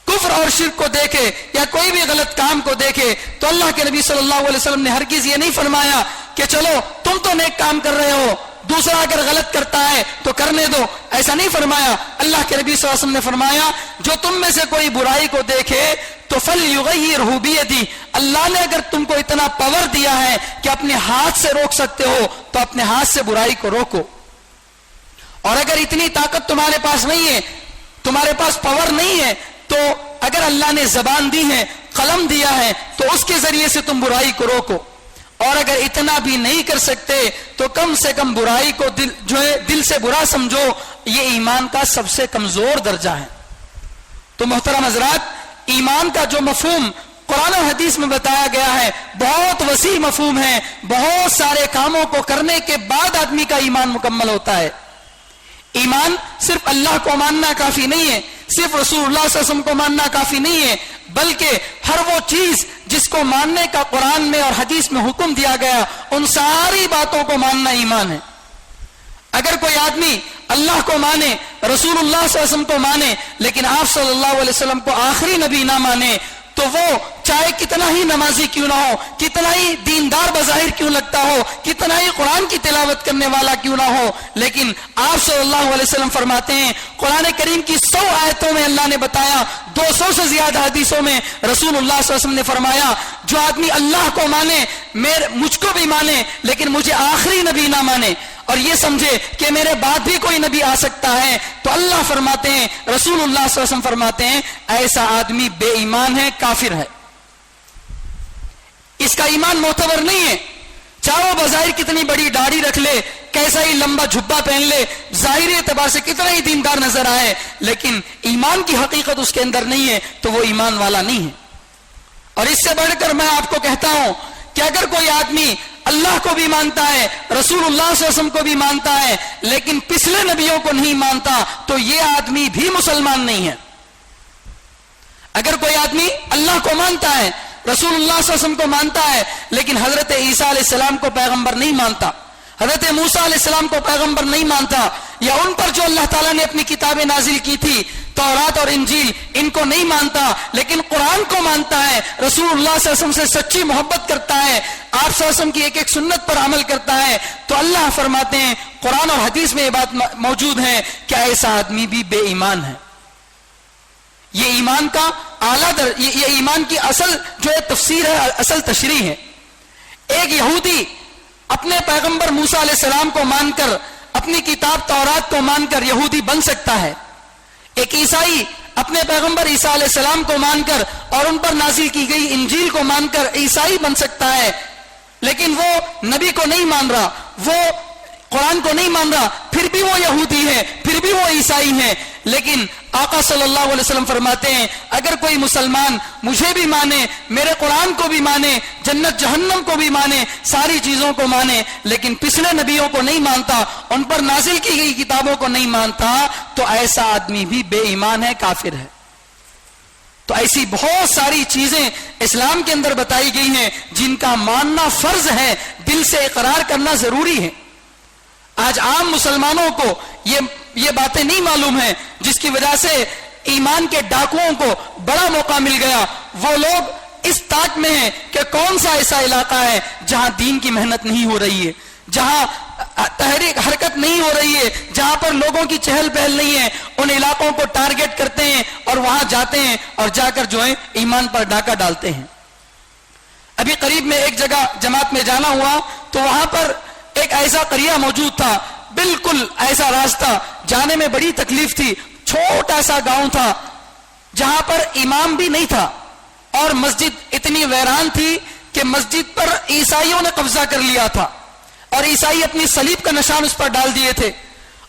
کفر اور شرک کو دیکھے یا کوئی بھی غلط کام کو دیکھے تو اللہ کے نبی صلی اللہ علیہ وسلم نے ہرگز یہ نہیں فرمایا کہ چلو تم تو نیک کام کر رہے ہو، دوسرا اگر غلط کرتا ہے تو کرنے دو، ایسا نہیں فرمایا۔ اللہ کے نبی صلی اللہ علیہ وسلم نے فرمایا جو تم میں سے کوئی برائی کو دیکھے تو فلیغیرہ بیدہ، اللہ نے اگر تم کو اتنا پاور دیا ہے کہ اپنے ہاتھ سے روک سکتے ہو تو اپنے ہاتھ سے برائی کو روکو، اور اگر اتنی طاقت تمہارے پاس نہیں ہے، تمہارے پاس پاور نہیں ہے، تو اگر اللہ نے زبان دی ہے، قلم دیا ہے، تو اس کے ذریعے سے تم برائی کو روکو، اور اگر اتنا بھی نہیں کر سکتے تو کم سے کم برائی کو دل سے برا سمجھو۔ یہ ایمان کا سب سے کمزور درجہ ہے۔ تو محترم حضرات، ایمان کا جو مفہوم قرآن و حدیث میں بتایا گیا ہے بہت وسیع مفہوم ہے۔ بہت سارے کاموں کو کرنے کے بعد آدمی کا ایمان مکمل ہوتا ہے۔ ایمان صرف اللہ کو ماننا کافی نہیں ہے، صرف رسول اللہ صلی اللہ علیہ وسلم کو ماننا کافی نہیں ہے، بلکہ ہر وہ چیز جس کو ماننے کا قرآن میں اور حدیث میں حکم دیا گیا ان ساری باتوں کو ماننا ایمان ہے۔ اگر کوئی آدمی اللہ کو مانے، رسول اللہ صلی اللہ علیہ وسلم کو مانے، لیکن آپ صلی اللہ علیہ وسلم کو آخری نبی نہ مانے، تو وہ چاہے کتنا ہی نمازی کیوں نہ ہو، کتنا ہی دیندار بظاہر کیوں لگتا ہو، کتنا ہی قرآن کی تلاوت کرنے والا کیوں نہ ہو، لیکن آپ صلی اللہ علیہ وسلم فرماتے ہیں قرآن کریم کی 100 آیتوں میں اللہ نے بتایا، 200 سے زیادہ حدیثوں میں رسول اللہ صلی اللہ علیہ وسلم نے فرمایا جو آدمی اللہ کو مانے، مجھ کو بھی مانے، لیکن مجھے آخری نبی نہ مانے اور یہ سمجھے کہ میرے بعد بھی کوئی نبی آ سکتا ہے، تو اللہ فرماتے ہیں، رسول اللہ صلی اللہ علیہ وسلم فرماتے ہیں ایسا آدمی بے ایمان ہے، کافر ہے، اس کا ایمان معتبر نہیں ہے۔ چاہے وہ بظاہر کتنی بڑی داڑھی رکھ لے، کیسا ہی لمبا جھبا پہن لے، ظاہری اعتبار سے کتنا ہی دیندار نظر آئے، لیکن ایمان کی حقیقت اس کے اندر نہیں ہے تو وہ ایمان والا نہیں ہے۔ اور اس سے بڑھ کر میں آپ کو کہتا ہوں کہ اگر کوئی آدمی اللہ کو بھی مانتا ہے، رسول اللہ صلی اللہ علیہ وسلم کو بھی مانتا ہے، لیکن پچھلے نبیوں کو نہیں مانتا، تو یہ آدمی بھی مسلمان نہیں ہے۔ اگر کوئی آدمی اللہ کو مانتا ہے، رسول اللہ صلی اللہ علیہ وسلم کو مانتا ہے، لیکن حضرت عیسیٰ علیہ السلام کو پیغمبر نہیں مانتا، حضرت موسیٰ علیہ السلام کو پیغمبر نہیں مانتا، یا ان پر جو اللہ تعالیٰ نے اپنی کتابیں نازل کی تھی، تورات اور انجیل، ان کو نہیں مانتا، لیکن قرآن کو مانتا ہے، رسول اللہ صلی اللہ علیہ وسلم سے سچی محبت کرتا ہے، آپ صلی اللہ علیہ وسلم کی ایک ایک سنت پر عمل کرتا ہے، تو اللہ فرماتے ہیں قرآن اور حدیث میں یہ بات موجود ہے کہ ایسا آدمی بھی بے ایمان ہے۔ یہ ایمان کا یہ ایمان کی اصل جو ہے تفسیر ہے، اصل تشریح ہے۔ ایک یہودی اپنے پیغمبر موسیٰ علیہ السلام کو مان کر، اپنی کتاب تورات کو مان کر یہودی بن سکتا ہے، ایک عیسائی اپنے پیغمبر عیسیٰ علیہ السلام کو مان کر اور ان پر نازل کی گئی انجیل کو مان کر عیسائی بن سکتا ہے، لیکن وہ نبی کو نہیں مان رہا، وہ قرآن کو نہیں مان رہا، پھر بھی وہ یہودی ہے، پھر بھی وہ عیسائی ہے۔ لیکن آقا صلی اللہ علیہ وسلم فرماتے ہیں اگر کوئی مسلمان مجھے بھی مانے، میرے قرآن کو بھی مانے، جنت جہنم کو بھی مانے، ساری چیزوں کو مانے، لیکن پچھلے نبیوں کو نہیں مانتا، ان پر نازل کی گئی کتابوں کو نہیں مانتا، تو ایسا آدمی بھی بے ایمان ہے، کافر ہے۔ تو ایسی بہت ساری چیزیں اسلام کے اندر بتائی گئی ہیں جن کا ماننا فرض ہے، دل سے اقرار کرنا ضروری ہے۔ آج عام مسلمانوں کو یہ باتیں نہیں معلوم ہیں، جس کی وجہ سے ایمان کے ڈاکوؤں کو بڑا موقع مل گیا. وہ لوگ اس طاق میں ہیں کہ کون سا ایسا علاقہ ہے جہاں دین کی محنت نہیں ہو رہی ہے, جہاں تحریک حرکت نہیں ہو رہی ہے, جہاں پر لوگوں کی چہل پہل نہیں ہے. ان علاقوں کو ٹارگٹ کرتے ہیں اور وہاں جاتے ہیں اور جا کر جو ہے ایمان پر ڈاکہ ڈالتے ہیں. ابھی قریب میں ایک جگہ جماعت میں جانا ہوا تو وہاں پر ایک ایسا قریہ موجود تھا, بالکل ایسا راستہ, جانے میں بڑی تکلیف تھی. چھوٹا سا گاؤں تھا جہاں پر امام بھی نہیں تھا اور مسجد اتنی ویران تھی کہ مسجد پر عیسائیوں نے قبضہ کر لیا تھا اور عیسائی اپنی صلیب کا نشان اس پر ڈال دیے تھے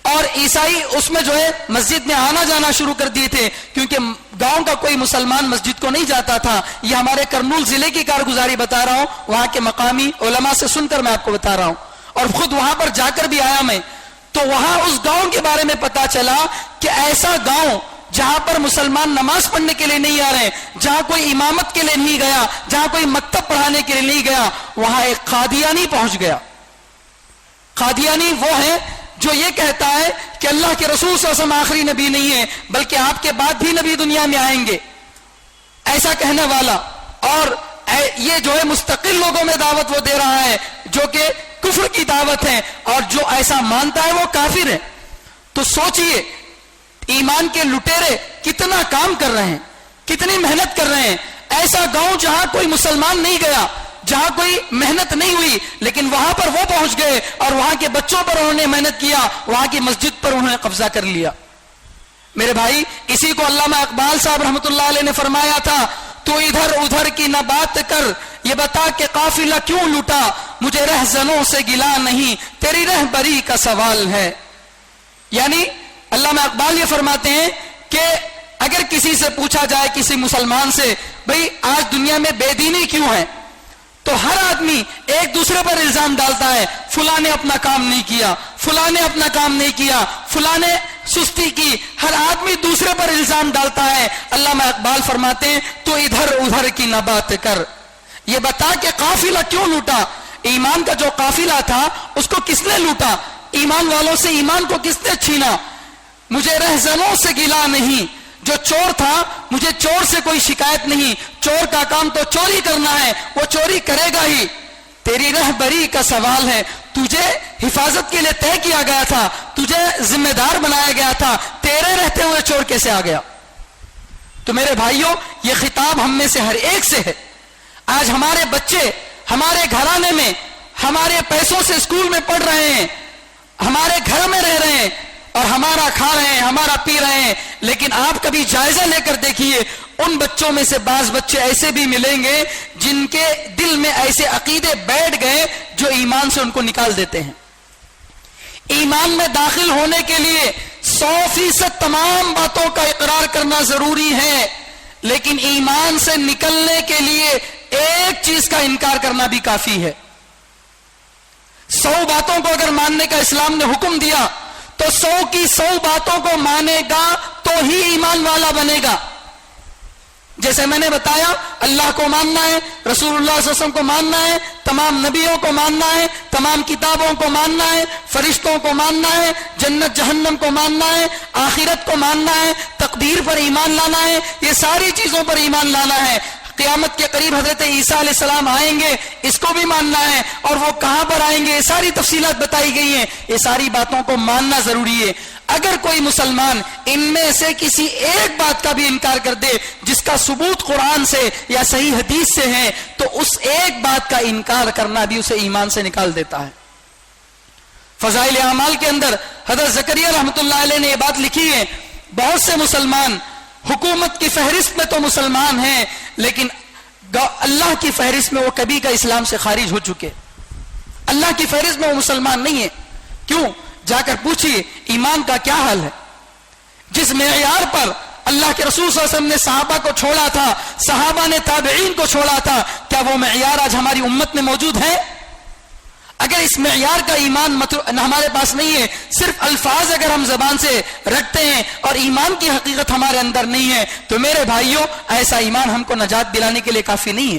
اور عیسائی اس میں جو ہے مسجد میں آنا جانا شروع کر دیے تھے, کیونکہ گاؤں کا کوئی مسلمان مسجد کو نہیں جاتا تھا. یہ ہمارے کرنول ضلع کی کارگزاری بتا رہا ہوں, وہاں کے مقامی علماء سے سن کر میں آپ کو بتا رہا ہوں, اور خود وہاں پر جا کر بھی آیا میں. تو وہاں اس گاؤں کے بارے میں پتا چلا کہ ایسا گاؤں جہاں پر مسلمان نماز پڑھنے کے لیے نہیں آ رہے, جہاں کوئی امامت کے لیے نہیں گیا, جہاں کوئی مکتب پڑھانے کے لیے نہیں گیا, وہاں ایک قادیانی پہنچ گیا. قادیانی وہ ہے جو یہ کہتا ہے کہ اللہ کے رسول صلی اللہ علیہ وسلم آخری نبی نہیں ہے بلکہ آپ کے بعد بھی نبی دنیا میں آئیں گے, ایسا کہنے والا. اور یہ جو ہے مستقل لوگوں میں دعوت وہ دے رہا ہے جو کہ کفر کی دعوت ہے, اور جو ایسا مانتا ہے وہ کافر ہے. تو سوچئے ایمان کے لٹیرے کتنا کام کر رہے ہیں, کتنی محنت کر رہے ہیں. ایسا گاؤں جہاں کوئی مسلمان نہیں گیا, جہاں کوئی محنت نہیں ہوئی, لیکن وہاں پر وہ پہنچ گئے اور وہاں کے بچوں پر انہوں نے محنت کیا, وہاں کی مسجد پر انہوں نے قبضہ کر لیا. میرے بھائی, اسی کو علامہ اقبال صاحب رحمۃ اللہ علیہ نے فرمایا تھا, تو ادھر ادھر کی نہ بات کر, یہ بتا کہ قافلہ کیوں لوٹا, مجھے رہزنوں سے گلا نہیں, تیری رہبری کا سوال ہے. یعنی علامہ اقبال یہ فرماتے ہیں کہ اگر کسی سے پوچھا جائے, کسی مسلمان سے, بھئی آج دنیا میں بے دینی کیوں ہے, تو ہر آدمی ایک دوسرے پر الزام ڈالتا ہے, فلاں نے اپنا کام نہیں کیا, فلاں نے اپنا کام نہیں کیا, فلاں نے سستی کی, ہر آدمی دوسرے پر الزام ڈالتا ہے. علامہ اقبال فرماتے ہیں تو ادھر ادھر کی نہ بات کر, یہ بتا کہ قافلہ کیوں لوٹا, ایمان کا جو قافلہ تھا اس کو کس نے لوٹا, ایمان والوں سے ایمان کو کس نے چھینا. مجھے رہزنوں سے گلا نہیں, جو چور تھا مجھے چور سے کوئی شکایت نہیں, چور کا کام تو چوری کرنا ہے, وہ چوری کرے گا ہی. تیری رہبری کا سوال ہے, تجھے حفاظت کے لیے طے کیا گیا تھا, تجھے ذمہ دار بنایا گیا تھا, تیرے رہتے ہوئے چور کیسے آ گیا. تو میرے بھائیوں, یہ خطاب ہم میں سے ہر ایک سے ہے. آج ہمارے بچے ہمارے گھرانے میں ہمارے پیسوں سے اسکول میں پڑھ رہے ہیں, ہمارے گھر میں رہ رہے ہیں اور ہمارا کھا رہے ہیں, ہمارا پی رہے ہیں, لیکن آپ کبھی جائزہ لے کر دیکھیے, ان بچوں میں سے بعض بچے ایسے بھی ملیں گے جن کے دل میں ایسے عقیدے بیٹھ گئے جو ایمان سے ان کو نکال دیتے ہیں. ایمان میں داخل ہونے کے لیے 100% تمام باتوں کا اقرار کرنا ضروری ہے, لیکن ایمان سے نکلنے کے لیے ایک چیز کا انکار کرنا بھی کافی ہے. 100 باتوں کو اگر ماننے کا اسلام نے حکم دیا تو 100 کی 100 باتوں کو مانے گا تو ہی ایمان والا بنے گا. جیسے میں نے بتایا, اللہ کو ماننا ہے, رسول اللہ صلی اللہ علیہ وسلم کو ماننا ہے, تمام نبیوں کو ماننا ہے, تمام کتابوں کو ماننا ہے, فرشتوں کو ماننا ہے, جنت جہنم کو ماننا ہے, آخرت کو ماننا ہے, تقدیر پر ایمان لانا ہے, یہ ساری چیزوں پر ایمان لانا ہے. قیامت کے قریب حضرت عیسیٰ علیہ السلام آئیں گے, اس کو بھی ماننا ہے, اور وہ کہاں پر آئیں گے, یہ ساری تفصیلات بتائی گئی ہیں. یہ ساری باتوں کو ماننا ضروری ہے. اگر کوئی مسلمان ان میں سے کسی ایک بات کا بھی انکار کر دے جس کا ثبوت قرآن سے یا صحیح حدیث سے ہے, تو اس ایک بات کا انکار کرنا بھی اسے ایمان سے نکال دیتا ہے. فضائل اعمال کے اندر حضرت زکریا رحمۃ اللہ علیہ نے یہ بات لکھی ہے, بہت سے مسلمان حکومت کی فہرست میں تو مسلمان ہیں, لیکن اللہ کی فہرست میں وہ کبھی کا اسلام سے خارج ہو چکے. اللہ کی فہرست میں وہ مسلمان نہیں ہے. کیوں؟ جا کر پوچھئے ایمان کا کیا حال ہے. جس معیار پر اللہ کے رسول صلی اللہ علیہ وسلم نے صحابہ کو چھوڑا تھا, صحابہ نے تابعین کو چھوڑا تھا, کیا وہ معیار آج ہماری امت میں موجود ہے؟ اگر اس معیار کا ایمان ہمارے پاس نہیں ہے, صرف الفاظ اگر ہم زبان سے رکھتے ہیں اور ایمان کی حقیقت ہمارے اندر نہیں ہے, تو میرے بھائیوں ایسا ایمان ہم کو نجات دلانے کے لیے کافی نہیں ہے.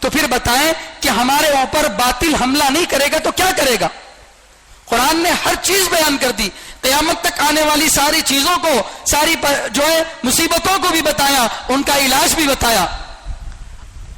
تو پھر بتائیں کہ ہمارے اوپر باطل حملہ نہیں کرے گا تو کیا کرے گا؟ قرآن نے ہر چیز بیان کر دی، قیامت تک آنے والی ساری چیزوں کو، ساری جو ہے مصیبتوں کو بھی بتایا، ان کا علاج بھی بتایا۔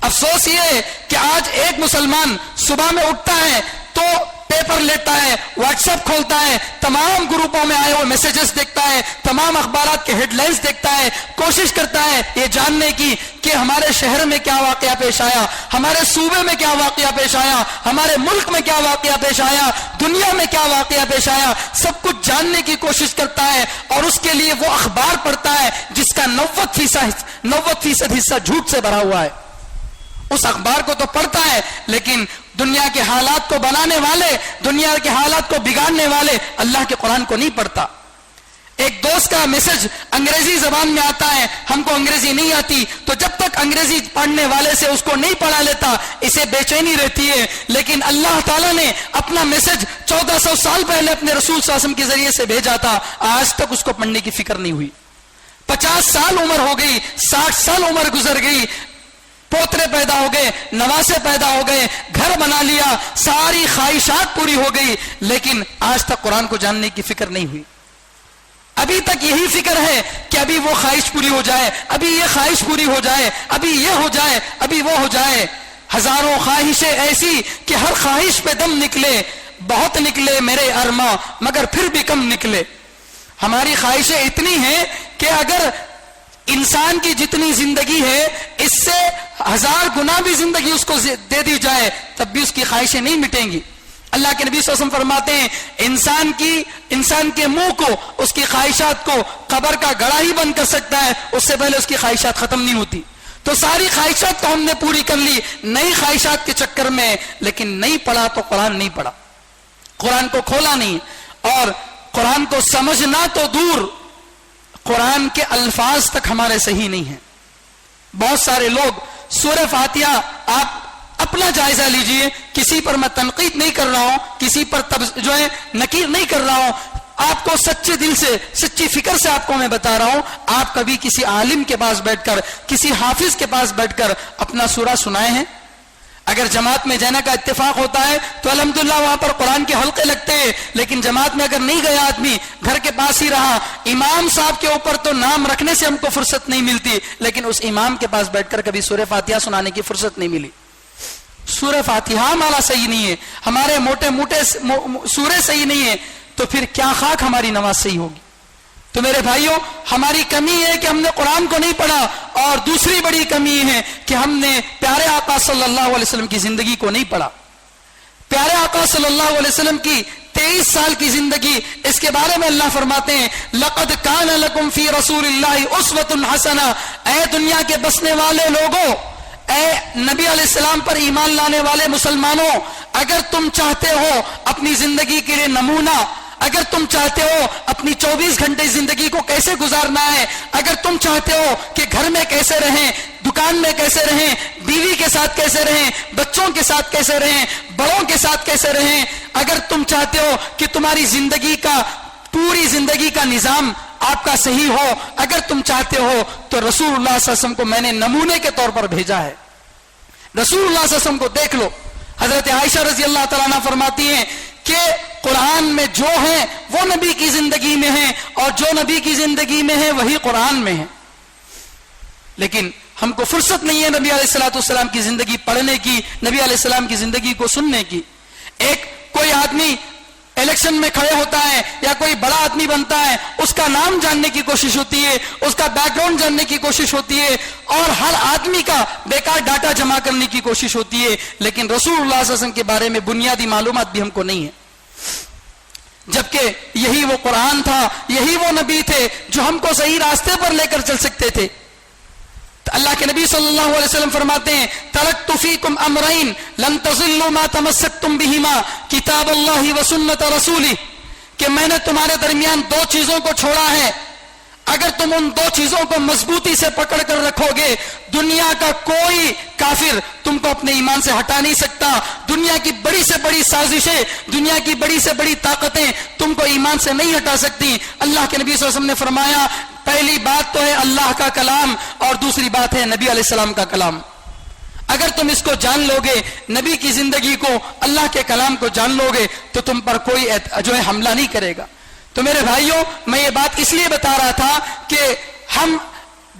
افسوس یہ ہے کہ آج ایک مسلمان صبح میں اٹھتا ہے تو پیپر لیتا ہے، واٹس ایپ کھولتا ہے، تمام گروپوں میں آئے ہوئے میسیجز دیکھتا ہے، تمام اخبارات کے ہیڈ لائنز دیکھتا ہے، کوشش کرتا ہے یہ جاننے کی کہ ہمارے شہر میں کیا واقعہ پیش آیا، ہمارے صوبے میں کیا واقعہ پیش آیا، ہمارے ملک میں کیا واقعہ پیش آیا، دنیا میں کیا واقعہ پیش آیا، سب کچھ جاننے کی کوشش کرتا ہے، اور اس کے لیے وہ اخبار پڑھتا ہے جس کا 90% حصہ جھوٹ سے بھرا ہوا ہے۔ اس اخبار کو تو پڑھتا ہے لیکن دنیا کے حالات کو بنانے والے، دنیا کے حالات کو بگاڑنے والے اللہ کے قرآن کو نہیں پڑھتا۔ ایک دوست کا میسج انگریزی زبان میں آتا ہے، ہم کو انگریزی نہیں آتی، تو جب تک انگریزی پڑھنے والے سے اس کو نہیں پڑھا لیتا اسے بے چینی رہتی ہے، لیکن اللہ تعالیٰ نے اپنا میسج 1400 سال پہلے اپنے رسول صلی اللہ علیہ وسلم کے ذریعے سے بھیجا تھا، آج تک اس کو پڑھنے کی فکر نہیں ہوئی۔ 50 سال عمر ہو گئی، 60 سال عمر گزر گئی، پوترے پیدا ہو گئے، نواسے پیدا ہو گئے، گھر بنا لیا، ساری خواہشات پوری ہو گئی، لیکن آج تک قرآن کو جاننے کی فکر نہیں ہوئی۔ ابھی تک یہی فکر ہے کہ ابھی وہ خواہش پوری ہو جائے، ابھی یہ خواہش پوری ہو جائے، ابھی یہ ہو جائے، ابھی وہ ہو جائے۔ ہزاروں خواہشیں ایسی کہ ہر خواہش پہ دم نکلے، بہت نکلے میرے ارماں مگر پھر بھی کم نکلے۔ ہماری خواہشیں اتنی ہیں کہ اگر انسان کی جتنی زندگی ہے اس سے 1000 گنا بھی زندگی اس کو دے دی جائے تب بھی اس کی خواہشیں نہیں مٹیں گی۔ اللہ کے نبی صلی اللہ علیہ وسلم فرماتے ہیں انسان کے منہ کو، اس کی خواہشات کو قبر کا گڑھا ہی بند کر سکتا ہے، اس سے پہلے اس کی خواہشات ختم نہیں ہوتی۔ تو ساری خواہشات تو ہم نے پوری کر لی نئی خواہشات کے چکر میں، لیکن نہیں پڑھا تو قرآن نہیں پڑھا، قرآن کو کھولا نہیں، اور قرآن کو سمجھنا تو دور، قرآن کے الفاظ تک ہمارے صحیح نہیں ہیں۔ بہت سارے لوگ سورہ فاتحہ، آپ اپنا جائزہ لیجئے، کسی پر میں تنقید نہیں کر رہا ہوں، کسی پر جو ہے نکیر نہیں کر رہا ہوں، آپ کو سچے دل سے، سچی فکر سے آپ کو میں بتا رہا ہوں، آپ کبھی کسی عالم کے پاس بیٹھ کر، کسی حافظ کے پاس بیٹھ کر اپنا سورہ سنائے ہیں؟ اگر جماعت میں جانے کا اتفاق ہوتا ہے تو الحمدللہ وہاں پر قرآن کے حلقے لگتے ہیں، لیکن جماعت میں اگر نہیں گیا آدمی، گھر کے پاس ہی رہا، امام صاحب کے اوپر تو نام رکھنے سے ہم کو فرصت نہیں ملتی، لیکن اس امام کے پاس بیٹھ کر کبھی سورہ فاتحہ سنانے کی فرصت نہیں ملی۔ سورہ فاتحہ ہمارا صحیح نہیں ہے، ہمارے موٹے سورے صحیح نہیں ہے، تو پھر کیا خاک ہماری نماز صحیح ہوگی؟ تو میرے بھائیوں، ہماری کمی ہے کہ ہم نے قرآن کو نہیں پڑھا، اور دوسری بڑی کمی ہے کہ ہم نے پیارے آقا صلی اللہ علیہ وسلم کی زندگی کو نہیں پڑھا۔ پیارے آقا صلی اللہ علیہ وسلم کی 23 سال کی زندگی، اس کے بارے میں اللہ فرماتے ہیں لَقَدْ كَانَ لَكُمْ فِي رَسُولِ اللَّهِ أُسْوَةٌ حَسَنَةٌ، اے دنیا کے بسنے والے لوگوں، اے نبی علیہ السلام پر ایمان لانے والے مسلمانوں، اگر تم چاہتے ہو اپنی زندگی کے لیے نمونہ، اگر تم چاہتے ہو اپنی 24 گھنٹے زندگی کو کیسے گزارنا ہے، اگر تم چاہتے ہو کہ گھر میں کیسے رہیں، دکان میں کیسے رہیں، بیوی کے ساتھ کیسے رہیں، بچوں کے ساتھ کیسے رہیں، بڑوں کے ساتھ کیسے رہیں، اگر تم چاہتے ہو کہ تمہاری زندگی کا، پوری زندگی کا نظام آپ کا صحیح ہو، اگر تم چاہتے ہو تو رسول اللہ صلی اللہ علیہ وسلم کو میں نے نمونے کے طور پر بھیجا ہے۔ رسول اللہ صلی اللہ علیہ وسلم کو دیکھ لو۔ حضرت عائشہ رضی اللہ تعالیٰ عنہ فرماتی ہیں کہ قرآن میں جو ہیں وہ نبی کی زندگی میں ہیں، اور جو نبی کی زندگی میں ہے وہی قرآن میں ہے، لیکن ہم کو فرصت نہیں ہے نبی علیہ الصلوۃ والسلام کی زندگی پڑھنے کی، نبی علیہ السلام کی زندگی کو سننے کی۔ کوئی آدمی الیکشن میں کھڑے ہوتا ہے یا کوئی بڑا آدمی بنتا ہے، اس کا نام جاننے کی کوشش ہوتی ہے، اس کا بیک گراؤنڈ جاننے کی کوشش ہوتی ہے، اور ہر آدمی کا بیکار ڈاٹا جمع کرنے کی کوشش ہوتی ہے، لیکن رسول اللہ صلی اللہ علیہ وسلم کے بارے میں بنیادی معلومات بھی ہم کو نہیں ہے، جبکہ یہی وہ قرآن تھا، یہی وہ نبی تھے جو ہم کو صحیح راستے پر لے کر چل سکتے تھے۔ اللہ کے نبی صلی اللہ علیہ وسلم فرماتے ہیں ترکت فیکم امرین لن تضلوا ما تمسکتم بہما کتاب اللہ و سنت رسولہ، کہ میں نے تمہارے درمیان 2 چیزوں کو چھوڑا ہے، اگر تم ان 2 چیزوں کو مضبوطی سے پکڑ کر رکھو گے، دنیا کا کوئی کافر تم کو اپنے ایمان سے ہٹا نہیں سکتا، دنیا کی بڑی سے بڑی سازشیں، دنیا کی بڑی سے بڑی طاقتیں تم کو ایمان سے نہیں ہٹا سکتی۔ اللہ کے نبی صلی اللہ علیہ وسلم نے فرمایا پہلی بات تو ہے اللہ کا کلام، اور دوسری بات ہے نبی علیہ السلام کا کلام۔ اگر تم اس کو جان لو گے، نبی کی زندگی کو، اللہ کے کلام کو جان لو گے، تو تم پر کوئی جو ہے حملہ نہیں کرے گا۔ تو میرے بھائیوں، میں یہ بات اس لیے بتا رہا تھا کہ ہم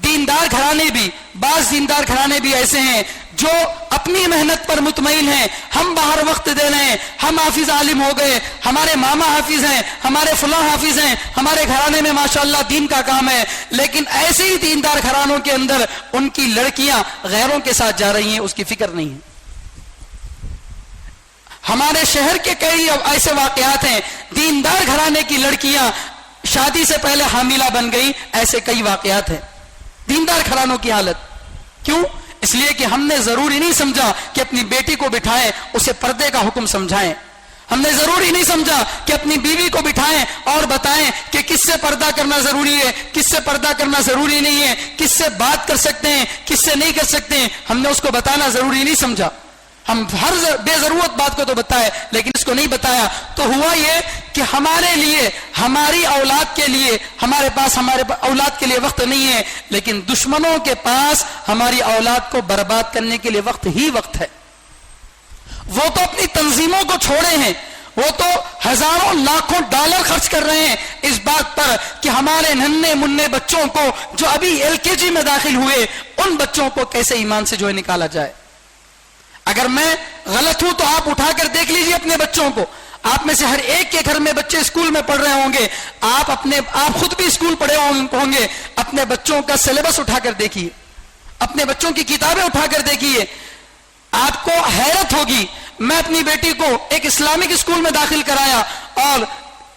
دیندار گھرانے بھی، بعض دیندار گھرانے بھی ایسے ہیں جو اپنی محنت پر مطمئن ہیں، ہم باہر وقت دے رہے ہیں، ہم حافظ عالم ہو گئے، ہمارے ماما حافظ ہیں، ہمارے فلاں حافظ ہیں، ہمارے گھرانے میں ماشاءاللہ دین کا کام ہے، لیکن ایسے ہی دیندار گھرانوں کے اندر ان کی لڑکیاں غیروں کے ساتھ جا رہی ہیں، اس کی فکر نہیں ہے۔ ہمارے شہر کے کئی ایسے واقعات ہیں، دیندار گھرانے کی لڑکیاں شادی سے پہلے حاملہ بن گئی، ایسے کئی واقعات ہیں دیندار گھرانوں کی حالت۔ کیوں؟ اس لیے کہ ہم نے ضروری نہیں سمجھا کہ اپنی بیٹی کو بٹھائیں، اسے پردے کا حکم سمجھائیں۔ ہم نے ضروری نہیں سمجھا کہ اپنی بیوی کو بٹھائیں اور بتائیں کہ کس سے پردہ کرنا ضروری ہے، کس سے پردہ کرنا ضروری نہیں ہے، کس سے بات کر سکتے ہیں، کس سے نہیں کر سکتے ہیں۔ ہم نے اس کو بتانا ضروری نہیں سمجھا، ہم ہر بے ضرورت بات کو تو بتائے لیکن اس کو نہیں بتایا۔ تو ہوا یہ کہ ہمارے لیے، ہماری اولاد کے لیے، ہمارے پاس ہمارے اولاد کے لیے وقت نہیں ہے، لیکن دشمنوں کے پاس ہماری اولاد کو برباد کرنے کے لیے وقت ہی وقت ہے۔ وہ تو اپنی تنظیموں کو چھوڑے ہیں، وہ تو ہزاروں لاکھوں ڈالر خرچ کر رہے ہیں اس بات پر کہ ہمارے ننھے منھے بچوں کو جو ابھی LKG میں داخل ہوئے، ان بچوں کو کیسے ایمان سے جو ہے نکالا جائے۔ اگر میں غلط ہوں تو آپ اٹھا کر دیکھ لیجئے اپنے بچوں کو، آپ میں سے ہر ایک کے گھر میں بچے اسکول میں پڑھ رہے ہوں گے، آپ خود بھی اسکول پڑھے ہوں گے، اپنے بچوں کا سلیبس اٹھا کر دیکھیے، اپنے بچوں کی کتابیں اٹھا کر دیکھیے، آپ کو حیرت ہوگی۔ میں اپنی بیٹی کو ایک اسلامک اسکول میں داخل کرایا اور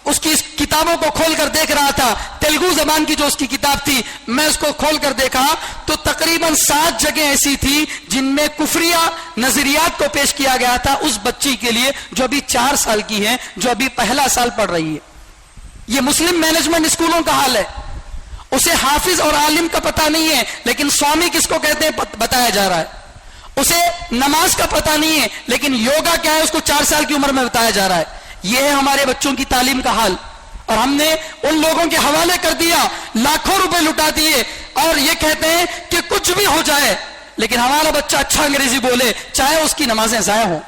اس کی کتابوں کو کھول کر دیکھ رہا تھا، تیلگو زبان کی جو اس کی کتاب تھی، میں اس کو کھول کر دیکھا تو تقریباً 7 جگہ ایسی تھی جن میں کفریہ نظریات کو پیش کیا گیا تھا اس بچی کے لیے جو ابھی 4 سال کی ہے، جو ابھی پہلا سال پڑھ رہی ہے۔ یہ مسلم مینجمنٹ اسکولوں کا حال ہے۔ اسے حافظ اور عالم کا پتہ نہیں ہے لیکن سوامی کس کو کہتے ہیں بتایا جا رہا ہے، اسے نماز کا پتہ نہیں ہے لیکن یوگا کیا ہے اس کو 4 سال کی عمر میں بتایا جا رہا ہے۔ یہ ہے ہمارے بچوں کی تعلیم کا حال، اور ہم نے ان لوگوں کے حوالے کر دیا، لاکھوں روپے لٹا دیے اور یہ کہتے ہیں کہ کچھ بھی ہو جائے لیکن ہمارا بچہ اچھا انگریزی بولے چاہے اس کی نمازیں ضائع ہوں۔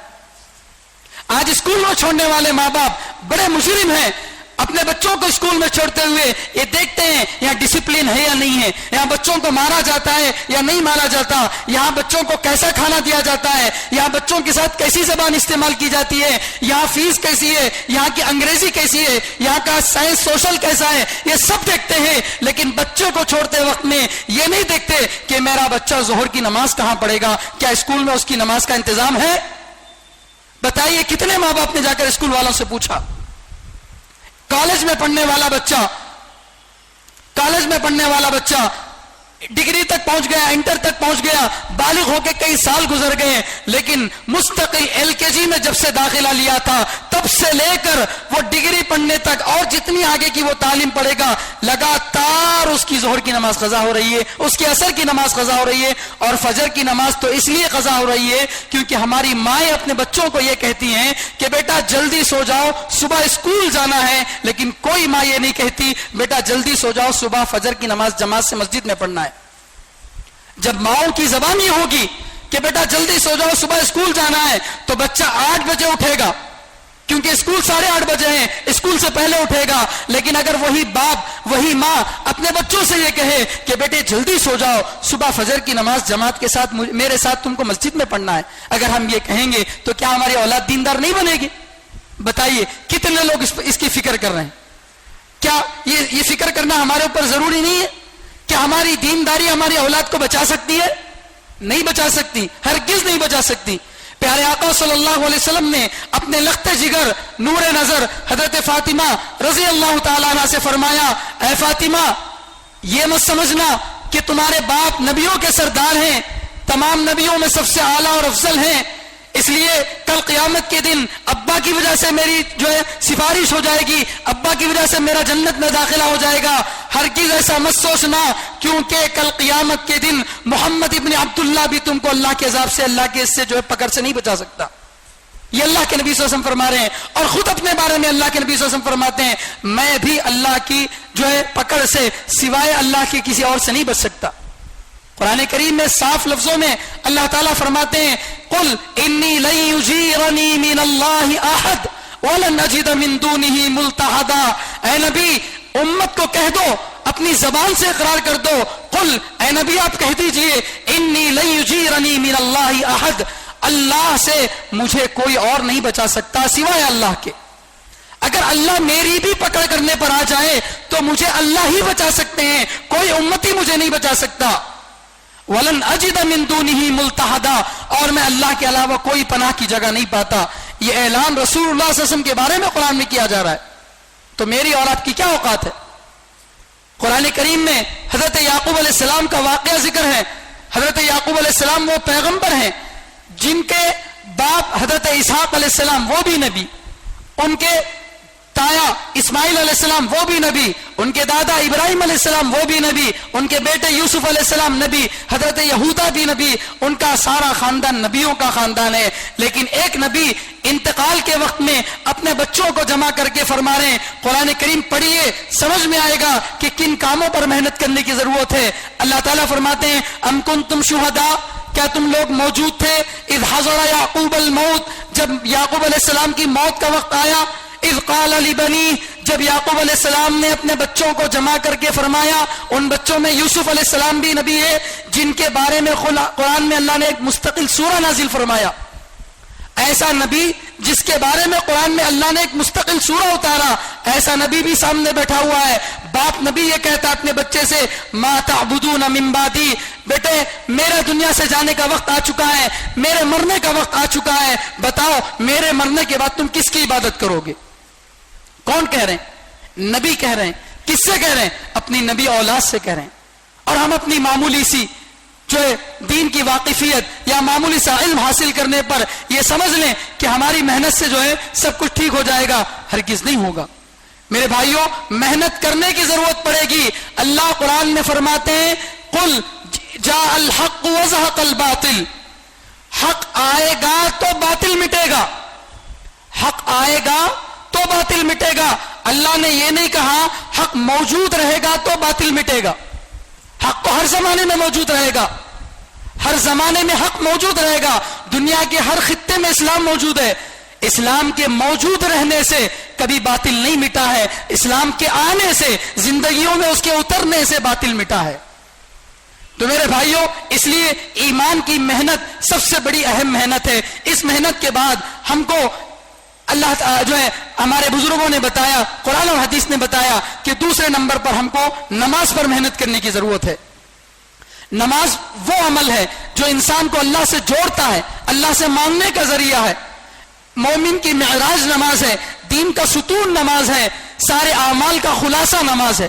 آج اسکول میں چھوڑنے والے ماں باپ بڑے مجرم ہیں، اپنے بچوں کو اسکول میں چھوڑتے ہوئے یہ دیکھتے ہیں یہاں ڈسپلن ہے یا نہیں ہے، یہاں بچوں کو مارا جاتا ہے یا نہیں مارا جاتا، یہاں بچوں کو کیسا کھانا دیا جاتا ہے، یہاں بچوں کے ساتھ کیسی زبان استعمال کی جاتی ہے، یہاں فیس کیسی ہے، یہاں کی انگریزی کیسی ہے، یہاں کا سائنس سوشل کیسا ہے، یہ سب دیکھتے ہیں لیکن بچوں کو چھوڑتے وقت میں یہ نہیں دیکھتے کہ میرا بچہ ظہر کی نماز کہاں پڑھے گا، کیا اسکول میں اس کی نماز کا انتظام ہے؟ بتائیے کتنے ماں باپ نے جا کر اسکول والوں سے پوچھا؟ کالج میں پڑھنے والا بچہ ڈگری تک پہنچ گیا، انٹر تک پہنچ گیا، بالغ ہو کے کئی سال گزر گئے لیکن مستقل LKG میں جب سے داخلہ لیا تھا تب سے لے کر وہ ڈگری پڑھنے تک اور جتنی آگے کی وہ تعلیم پڑھے گا لگاتار اس کی ظہر کی نماز قضا ہو رہی ہے، اس کی عصر کی نماز قضا ہو رہی ہے، اور فجر کی نماز تو اس لیے قضا ہو رہی ہے کیونکہ ہماری مائیں اپنے بچوں کو یہ کہتی ہیں کہ بیٹا جلدی سو جاؤ صبح اسکول جانا ہے، لیکن کوئی ماں یہ نہیں کہتی بیٹا جلدی سو جاؤ صبح فجر کی نماز جماعت سے مسجد میں پڑھنا ہے۔ جب ماؤں کی زبان یہ ہوگی کہ بیٹا جلدی سو جاؤ صبح اسکول جانا ہے تو بچہ 8 بجے اٹھے گا کیونکہ اسکول 8:30 بجے ہیں، اسکول سے پہلے اٹھے گا۔ لیکن اگر وہی باپ وہی ماں اپنے بچوں سے یہ کہے کہ بیٹے جلدی سو جاؤ صبح فجر کی نماز جماعت کے ساتھ میرے ساتھ تم کو مسجد میں پڑھنا ہے، اگر ہم یہ کہیں گے تو کیا ہماری اولاد دیندار نہیں بنے گی؟ بتائیے کتنے لوگ اس کی فکر کر رہے ہیں؟ کیا یہ فکر کرنا ہمارے اوپر ضروری نہیں ہے؟ کیا ہماری دینداری ہماری اولاد کو بچا سکتی ہے؟ نہیں بچا سکتی، ہرگز نہیں بچا سکتی۔ پیارے آقا صلی اللہ علیہ وسلم نے اپنے لخت جگر نور نظر حضرت فاطمہ رضی اللہ تعالیٰ عنہ سے فرمایا، اے فاطمہ یہ مت سمجھنا کہ تمہارے باپ نبیوں کے سردار ہیں، تمام نبیوں میں سب سے اعلیٰ اور افضل ہیں، اس لیے کل قیامت کے دن ابا کی وجہ سے میری جو ہے سفارش ہو جائے گی، ابا کی وجہ سے میرا جنت میں داخلہ ہو جائے گا۔ ہرگز ایسا مت سوچنا کیونکہ کل قیامت کے دن محمد ابن عبداللہ بھی تم کو اللہ کے عذاب سے، اللہ کے اس سے جو ہے پکڑ سے نہیں بچا سکتا۔ یہ اللہ کے نبی صلی اللہ علیہ وسلم فرما رہے ہیں، اور خود اپنے بارے میں اللہ کے نبی صلی اللہ علیہ وسلم فرماتے ہیں میں بھی اللہ کی جو ہے پکڑ سے سوائے اللہ کے کسی اور سے نہیں بچ سکتا۔ قرآن کریم میں صاف لفظوں میں اللہ تعالیٰ فرماتے ہیں قل انی لن یجیرنی من اللہ احد ولن اجد من دونہ ملتحدا، اے نبی امت کو کہہ دو، اپنی زبان سے اقرار کر دو، قل اے نبی آپ کہہ دیجئے انی لن یجیرنی من اللہ احد، اللہ سے مجھے کوئی اور نہیں بچا سکتا سوائے اللہ کے، اگر اللہ میری بھی پکڑ کرنے پر آ جائے تو مجھے اللہ ہی بچا سکتے ہیں، کوئی امتی مجھے نہیں بچا سکتا، وَلَنْ أَجِدَ مِن دُونِهِ مُلْتَحَدًا، اور میں اللہ کے علاوہ کوئی پناہ کی جگہ نہیں پاتا۔ یہ اعلان رسول اللہ صلی اللہ علیہ وسلم کے بارے میں قرآن میں کیا جا رہا ہے، تو میری اور آپ کی کیا اوقات ہے؟ قرآن کریم میں حضرت یعقوب علیہ السلام کا واقعہ ذکر ہے۔ حضرت یعقوب علیہ السلام وہ پیغمبر ہیں جن کے باپ حضرت اسحاق علیہ السلام وہ بھی نبی، ان کے تایا اسماعیل علیہ السلام وہ بھی نبی، ان کے دادا ابراہیم علیہ السلام وہ بھی نبی، ان کے بیٹے یوسف علیہ السلام نبی، حضرت یہودا بھی نبی، ان کا سارا خاندان نبیوں کا خاندان ہے، لیکن ایک نبی انتقال کے وقت میں اپنے بچوں کو جمع کر کے فرما رہے ہیں، قرآن کریم پڑھیے سمجھ میں آئے گا کہ کن کاموں پر محنت کرنے کی ضرورت ہے۔ اللہ تعالیٰ فرماتے ہیں ام کنتم شہداء، کیا تم لوگ موجود تھے اذ حضر یعقوب الموت، جب یعقوب علیہ السلام کی موت کا وقت آیا، اذ قال لبنی، جب یعقوب علیہ السلام نے اپنے بچوں کو جمع کر کے فرمایا، ان بچوں میں یوسف علیہ السلام بھی نبی ہے جن کے بارے میں قرآن میں اللہ نے ایک مستقل سورہ نازل فرمایا، ایسا نبی جس کے بارے میں قرآن میں اللہ نے ایک مستقل سورہ اتارا، ایسا نبی بھی سامنے بیٹھا ہوا ہے۔ باپ نبی یہ کہتا اپنے بچے سے ما تعبدون من بعدی، بیٹے میرے دنیا سے جانے کا وقت آ چکا ہے، میرے مرنے کا وقت آ چکا ہے، بتاؤ میرے مرنے کے بعد تم کس کی عبادت کرو گے؟ کون کہہ رہے ہیں؟ نبی کہہ رہے ہیں۔ کس سے کہہ رہے ہیں؟ اپنی نبی اولاد سے کہہ رہے ہیں۔ اور ہم اپنی معمولی سی جو ہے دین کی واقفیت یا معمولی سا علم حاصل کرنے پر یہ سمجھ لیں کہ ہماری محنت سے جو ہے سب کچھ ٹھیک ہو جائے گا، ہرگز نہیں ہوگا۔ میرے بھائیوں محنت کرنے کی ضرورت پڑے گی۔ اللہ قرآن میں فرماتے ہیں قل جاء الحق وزهق الباطل، حق آئے گا تو باطل مٹے گا، حق آئے گا تو باطل مٹے گا۔ اللہ نے یہ نہیں کہا حق موجود رہے گا تو باطل مٹے گا، حق تو ہر زمانے میں موجود رہے گا، ہر زمانے میں حق موجود رہے گا۔ دنیا کے ہر خطے میں اسلام موجود ہے، اسلام کے موجود رہنے سے کبھی باطل نہیں مٹا ہے، اسلام کے آنے سے زندگیوں میں اس کے اترنے سے باطل مٹا ہے۔ تو میرے بھائیوں اس لیے ایمان کی محنت سب سے بڑی اہم محنت ہے۔ اس محنت کے بعد ہم کو اللہ جو ہے ہمارے بزرگوں نے بتایا، قرآن اور حدیث نے بتایا کہ دوسرے نمبر پر ہم کو نماز پر محنت کرنے کی ضرورت ہے۔ نماز وہ عمل ہے جو انسان کو اللہ سے جوڑتا ہے، اللہ سے مانگنے کا ذریعہ ہے۔ مومن کی معراج نماز ہے، دین کا ستون نماز ہے، سارے اعمال کا خلاصہ نماز ہے۔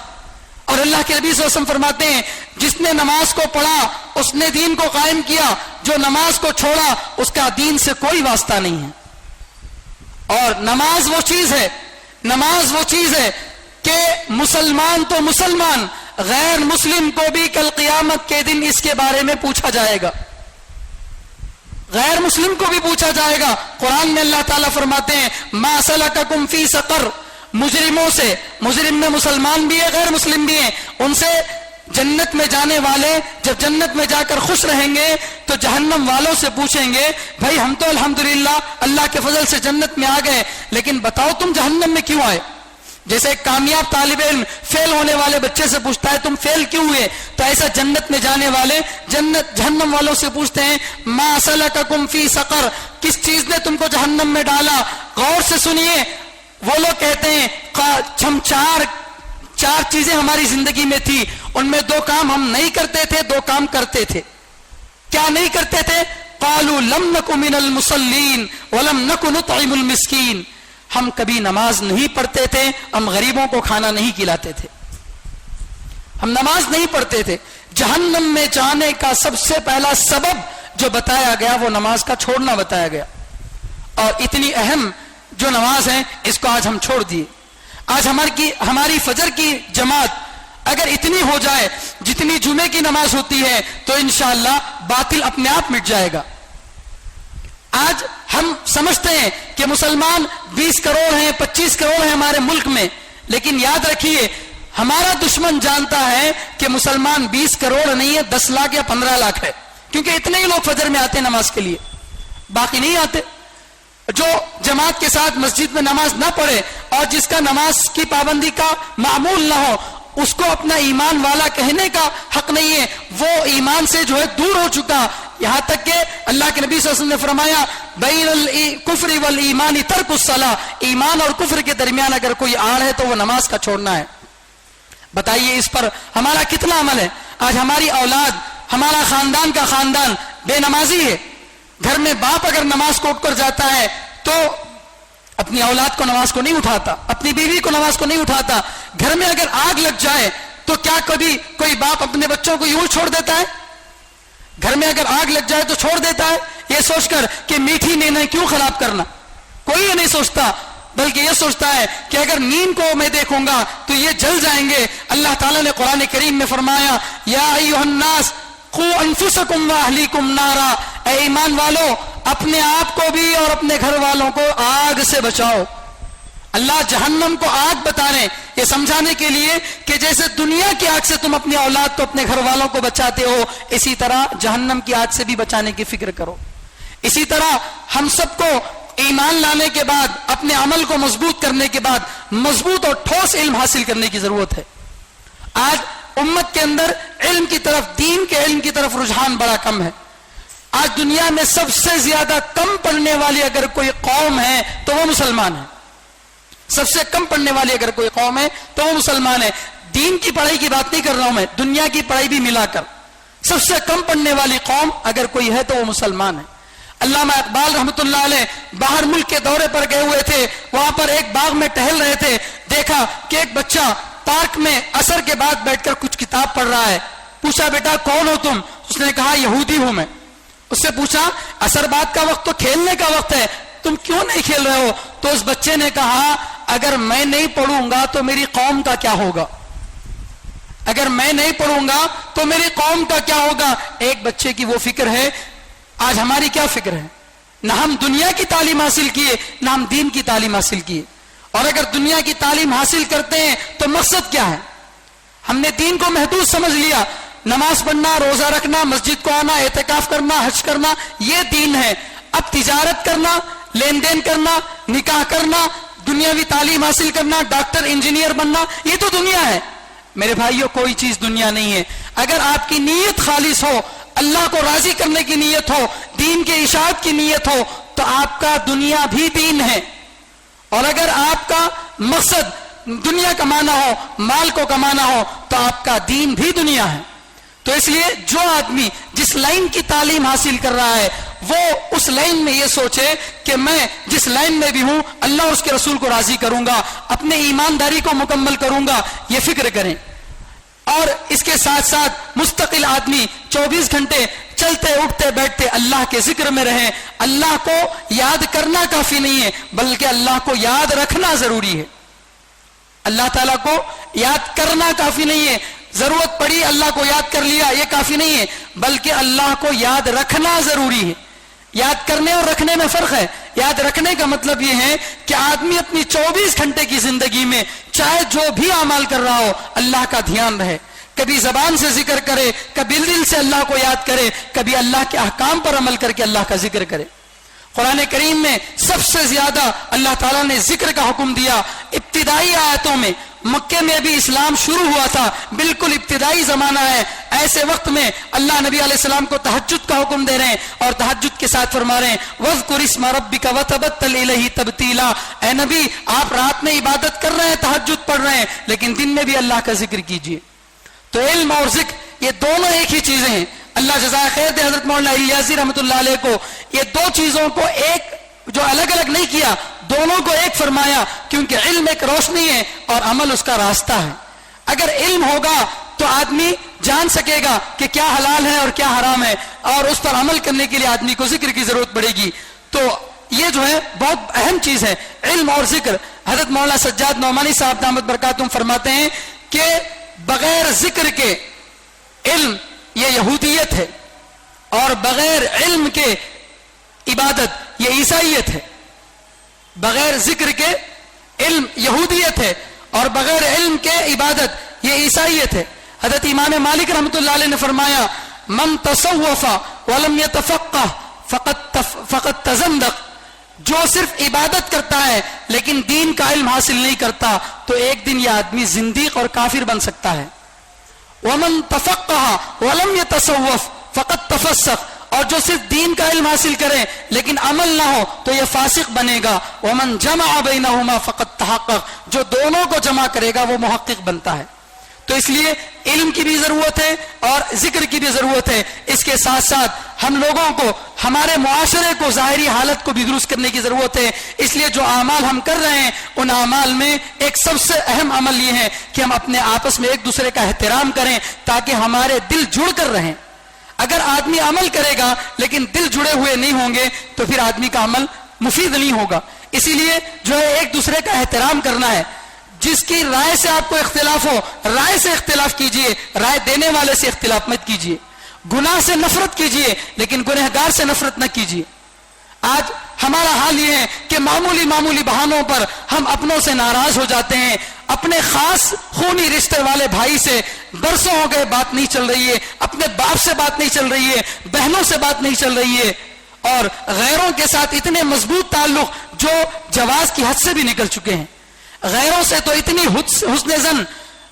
اور اللہ کے نبی صلی اللہ علیہ وسلم فرماتے ہیں جس نے نماز کو پڑھا اس نے دین کو قائم کیا، جو نماز کو چھوڑا اس کا دین سے کوئی واسطہ نہیں ہے۔ اور نماز وہ چیز ہے، نماز وہ چیز ہے کہ مسلمان تو مسلمان، غیر مسلم کو بھی کل قیامت کے دن اس کے بارے میں پوچھا جائے گا، غیر مسلم کو بھی پوچھا جائے گا۔ قرآن میں اللہ تعالیٰ فرماتے ہیں ما سلککم فی سقر، مجرموں سے، مجرم میں مسلمان بھی ہے غیر مسلم بھی ہیں، ان سے جنت میں جانے والے جب جنت میں جا کر خوش رہیں گے تو جہنم والوں سے پوچھیں گے بھائی ہم تو الحمدللہ اللہ کے فضل سے جنت میں آ گئے، لیکن بتاؤ تم جہنم میں کیوں آئے؟ جیسے ایک کامیاب طالب علم فیل ہونے والے بچے سے پوچھتا ہے تم فیل کیوں ہوئے، تو ایسا جنت میں جانے والے جہنم والوں سے پوچھتے ہیں ما سلککم فی سقر، کس چیز نے تم کو جہنم میں ڈالا؟ غور سے سنیے، وہ لوگ کہتے ہیں ہم چار چیزیں ہماری زندگی میں تھی، ان میں دو کام ہم نہیں کرتے تھے، دو کام کرتے تھے۔ کیا نہیں کرتے تھے؟ قالوا لم نک من المصلین ولم نک نطعم المسکین، ہم کبھی نماز نہیں پڑھتے تھے، ہم غریبوں کو کھانا نہیں کھلاتے تھے، ہم نماز نہیں پڑھتے تھے۔ جہنم میں جانے کا سب سے پہلا سبب جو بتایا گیا وہ نماز کا چھوڑنا بتایا گیا، اور اتنی اہم جو نماز ہے اس کو آج ہم چھوڑ دیے۔ آج ہماری فجر کی جماعت اگر اتنی ہو جائے جتنی جمعے کی نماز ہوتی ہے تو انشاءاللہ باطل اپنے آپ مٹ جائے گا۔ آج ہم سمجھتے ہیں کہ مسلمان 20 کروڑ ہیں، 25 کروڑ ہیں ہمارے ملک میں، لیکن یاد رکھیے ہمارا دشمن جانتا ہے کہ مسلمان 20 کروڑ نہیں ہے، 10 لاکھ یا 15 لاکھ ہے، کیونکہ اتنے ہی لوگ فجر میں آتے ہیں نماز کے لیے، باقی نہیں آتے۔ جو جماعت کے ساتھ مسجد میں نماز نہ پڑھے اور جس کا نماز کی پابندی کا معمول نہ ہو، اس کو اپنا ایمان والا کہنے کا حق نہیں ہے، وہ ایمان سے جو ہے دور ہو چکا۔ یہاں تک کہ اللہ کے نبی صلی اللہ علیہ وسلم نے فرمایا بین الکفر والایمان ترک الصلاۃ، ایمان اور کفر کے درمیان اگر کوئی آڑ ہے تو وہ نماز کا چھوڑنا ہے۔ بتائیے اس پر ہمارا کتنا عمل ہے؟ آج ہماری اولاد، ہمارا خاندان کا خاندان بے نمازی ہے۔ گھر میں باپ اگر نماز کو اٹھ کر جاتا ہے تو اپنی اولاد کو نماز کو نہیں اٹھاتا، اپنی بیوی کو نماز کو نہیں اٹھاتا۔ گھر میں اگر آگ لگ جائے تو کیا کبھی کوئی باپ اپنے بچوں کو یوں چھوڑ دیتا ہے؟ گھر میں اگر آگ لگ جائے تو چھوڑ دیتا ہے یہ سوچ کر کہ میٹھی نیندیں کیوں خراب کرنا؟ کوئی یہ نہیں سوچتا، بلکہ یہ سوچتا ہے کہ اگر نیند کو میں دیکھوں گا تو یہ جل جائیں گے۔ اللہ تعالیٰ نے قرآن کریم میں فرمایا یا ایھا الناس قوا انفسکم واہلیکم نارا، اے ایمان والو اپنے آپ کو بھی اور اپنے گھر والوں کو آگ سے بچاؤ۔ اللہ جہنم کو آگ بتا رہے ہیں یہ سمجھانے کے لیے کہ جیسے دنیا کی آگ سے تم اپنی اولاد کو، اپنے گھر والوں کو بچاتے ہو، اسی طرح جہنم کی آگ سے بھی بچانے کی فکر کرو۔ اسی طرح ہم سب کو ایمان لانے کے بعد، اپنے عمل کو مضبوط کرنے کے بعد مضبوط اور ٹھوس علم حاصل کرنے کی ضرورت ہے۔ آج امت کے اندر علم کی طرف، دین کے علم کی طرف رجحان بڑا کم ہے۔ آج دنیا میں سب سے زیادہ کم پڑھنے والی اگر کوئی قوم ہے تو وہ مسلمان ہے۔ سب سے کم پڑھنے والی اگر کوئی قوم ہے تو وہ مسلمان ہے۔ دین کی پڑھائی کی بات نہیں کر رہا ہوں میں، دنیا کی پڑھائی بھی ملا کر سب سے کم پڑھنے والی قوم اگر کوئی ہے تو وہ مسلمان ہے۔ علامہ اقبال رحمۃ اللہ علیہ باہر ملک کے دورے پر گئے ہوئے تھے، وہاں پر ایک باغ میں ٹہل رہے تھے، دیکھا کہ ایک بچہ پارک میں عصر کے بعد بیٹھ کر کچھ کتاب پڑھ رہا ہے۔ پوچھا بیٹا کون ہو تم؟ اس نے کہا یہودی ہوں میں۔ اس سے پوچھا عصر بعد کا وقت تو کھیلنے کا وقت ہے، تم کیوں نہیں کھیل رہے ہو؟ تو اس بچے نے کہا اگر میں نہیں پڑھوں گا تو میری قوم کا کیا ہوگا، اگر میں نہیں پڑھوں گا تو میری قوم کا کیا ہوگا۔ ایک بچے کی وہ فکر ہے۔ آج ہماری کیا فکر ہے؟ نہ ہم دنیا کی تعلیم حاصل کیے، نہ ہم دین کی تعلیم حاصل کیے۔ اور اگر دنیا کی تعلیم حاصل کرتے ہیں تو مقصد کیا ہے؟ ہم نے دین کو محدود سمجھ لیا، نماز پڑھنا، روزہ رکھنا، مسجد کو آنا، اعتکاف کرنا، حج کرنا، یہ دین ہے۔ اب تجارت کرنا، لین دین کرنا، نکاح کرنا، دنیاوی تعلیم حاصل کرنا، ڈاکٹر انجینئر بننا، یہ تو دنیا ہے۔ میرے بھائیوں کوئی چیز دنیا نہیں ہے۔ اگر آپ کی نیت خالص ہو، اللہ کو راضی کرنے کی نیت ہو، دین کے اشاعت کی نیت ہو، تو آپ کا دنیا بھی دین ہے۔ اور اگر آپ کا مقصد دنیا کمانا ہو، مال کو کمانا ہو، تو آپ کا دین بھی دنیا ہے۔ تو اس لیے جو آدمی جس لائن کی تعلیم حاصل کر رہا ہے وہ اس لائن میں یہ سوچے کہ میں جس لائن میں بھی ہوں اللہ اور اس کے رسول کو راضی کروں گا، اپنے ایمانداری کو مکمل کروں گا، یہ فکر کریں۔ اور اس کے ساتھ ساتھ مستقل آدمی 24 گھنٹے چلتے اٹھتے بیٹھتے اللہ کے ذکر میں رہیں۔ اللہ کو یاد کرنا کافی نہیں ہے بلکہ اللہ کو یاد رکھنا ضروری ہے۔ اللہ تعالیٰ کو یاد کرنا کافی نہیں ہے، ضرورت پڑی اللہ کو یاد کر لیا یہ کافی نہیں ہے، بلکہ اللہ کو یاد رکھنا ضروری ہے۔ یاد کرنے اور رکھنے میں فرق ہے۔ یاد رکھنے کا مطلب یہ ہے کہ آدمی اپنی 24 گھنٹے کی زندگی میں چاہے جو بھی اعمال کر رہا ہو اللہ کا دھیان رہے، کبھی زبان سے ذکر کرے، کبھی دل سے اللہ کو یاد کرے، کبھی اللہ کے احکام پر عمل کر کے اللہ کا ذکر کرے۔ قرآن کریم میں سب سے زیادہ اللہ تعالیٰ نے ذکر کا حکم دیا ابتدائی آیتوں میں۔ مکے میں بھی اسلام شروع ہوا تھا، بالکل ابتدائی زمانہ ہے، ایسے وقت میں اللہ نبی علیہ السلام کو تہجد کا حکم دے رہے ہیں اور تہجد کے ساتھ فرما رہے ہیں وَاذْكُرِ اسْمَ رَبِّكَ وَتَبَتَّلْ إِلَيْهِ تَبْتِيلًا۔ اے نبی آپ رات میں عبادت کر رہے ہیں، تہجد پڑھ رہے ہیں، لیکن دن میں بھی اللہ کا ذکر کیجیے۔ تو علم اور ذکر یہ دونوں ایک ہی چیزیں ہیں۔ اللہ جزائے خیر دے حضرت مولانا الیاسی رحمۃ اللہ علیہ کو یہ دو چیزوں کو ایک جو الگ الگ نہیں کیا، دونوں کو ایک فرمایا، کیونکہ علم ایک روشنی ہے اور عمل اس کا راستہ ہے۔ اگر علم ہوگا تو آدمی جان سکے گا کہ کیا حلال ہے اور کیا حرام ہے، اور اس پر عمل کرنے کے لیے آدمی کو ذکر کی ضرورت پڑے گی۔ تو یہ جو ہے بہت اہم چیز ہے، علم اور ذکر۔ حضرت مولانا سجاد نعمانی صاحب دامت برکاتہم فرماتے ہیں کہ بغیر ذکر کے علم یہ یہودیت ہے، اور بغیر علم کے عبادت یہ عیسائیت ہے۔ بغیر ذکر کے علم یہودیت ہے اور بغیر علم کے عبادت یہ عیسائیت ہے. حضرت امام مالک رحمۃ اللہ علیہ نے فرمایا من تصوف ولم یتفقہ فقد تزندق، جو صرف عبادت کرتا ہے لیکن دین کا علم حاصل نہیں کرتا تو ایک دن یہ آدمی زندیق اور کافر بن سکتا ہے. ومن تفقہ ولم یتصوف فقد تفسق، اور جو صرف دین کا علم حاصل کرے لیکن عمل نہ ہو تو یہ فاسق بنے گا. ومن جمع بینہما فقد تحقق، جو دونوں کو جمع کرے گا وہ محقق بنتا ہے. تو اس لیے علم کی بھی ضرورت ہے اور ذکر کی بھی ضرورت ہے. اس کے ساتھ ساتھ ہم لوگوں کو ہمارے معاشرے کو ظاہری حالت کو بھی درست کرنے کی ضرورت ہے. اس لیے جو اعمال ہم کر رہے ہیں ان اعمال میں ایک سب سے اہم عمل یہ ہے کہ ہم اپنے آپس میں ایک دوسرے کا احترام کریں تاکہ ہمارے دل جڑ کر رہیں. اگر آدمی عمل کرے گا لیکن دل جڑے ہوئے نہیں ہوں گے تو پھر آدمی کا عمل مفید نہیں ہوگا. اسی لیے جو ہے ایک دوسرے کا احترام کرنا ہے. جس کی رائے سے آپ کو اختلاف ہو رائے سے اختلاف کیجئے، رائے دینے والے سے اختلاف مت کیجئے. گناہ سے نفرت کیجئے لیکن گنہگار سے نفرت نہ کیجئے. آج ہمارا حال یہ ہے کہ معمولی بہانوں پر ہم اپنوں سے ناراض ہو جاتے ہیں. اپنے خاص خونی رشتے والے بھائی سے برسوں ہو گئے بات نہیں چل رہی ہے، اپنے باپ سے بات نہیں چل رہی ہے، بہنوں سے بات نہیں چل رہی ہے، اور غیروں کے ساتھ اتنے مضبوط تعلق جو جواز کی حد سے بھی نکل چکے ہیں. غیروں سے تو اتنی حسن زن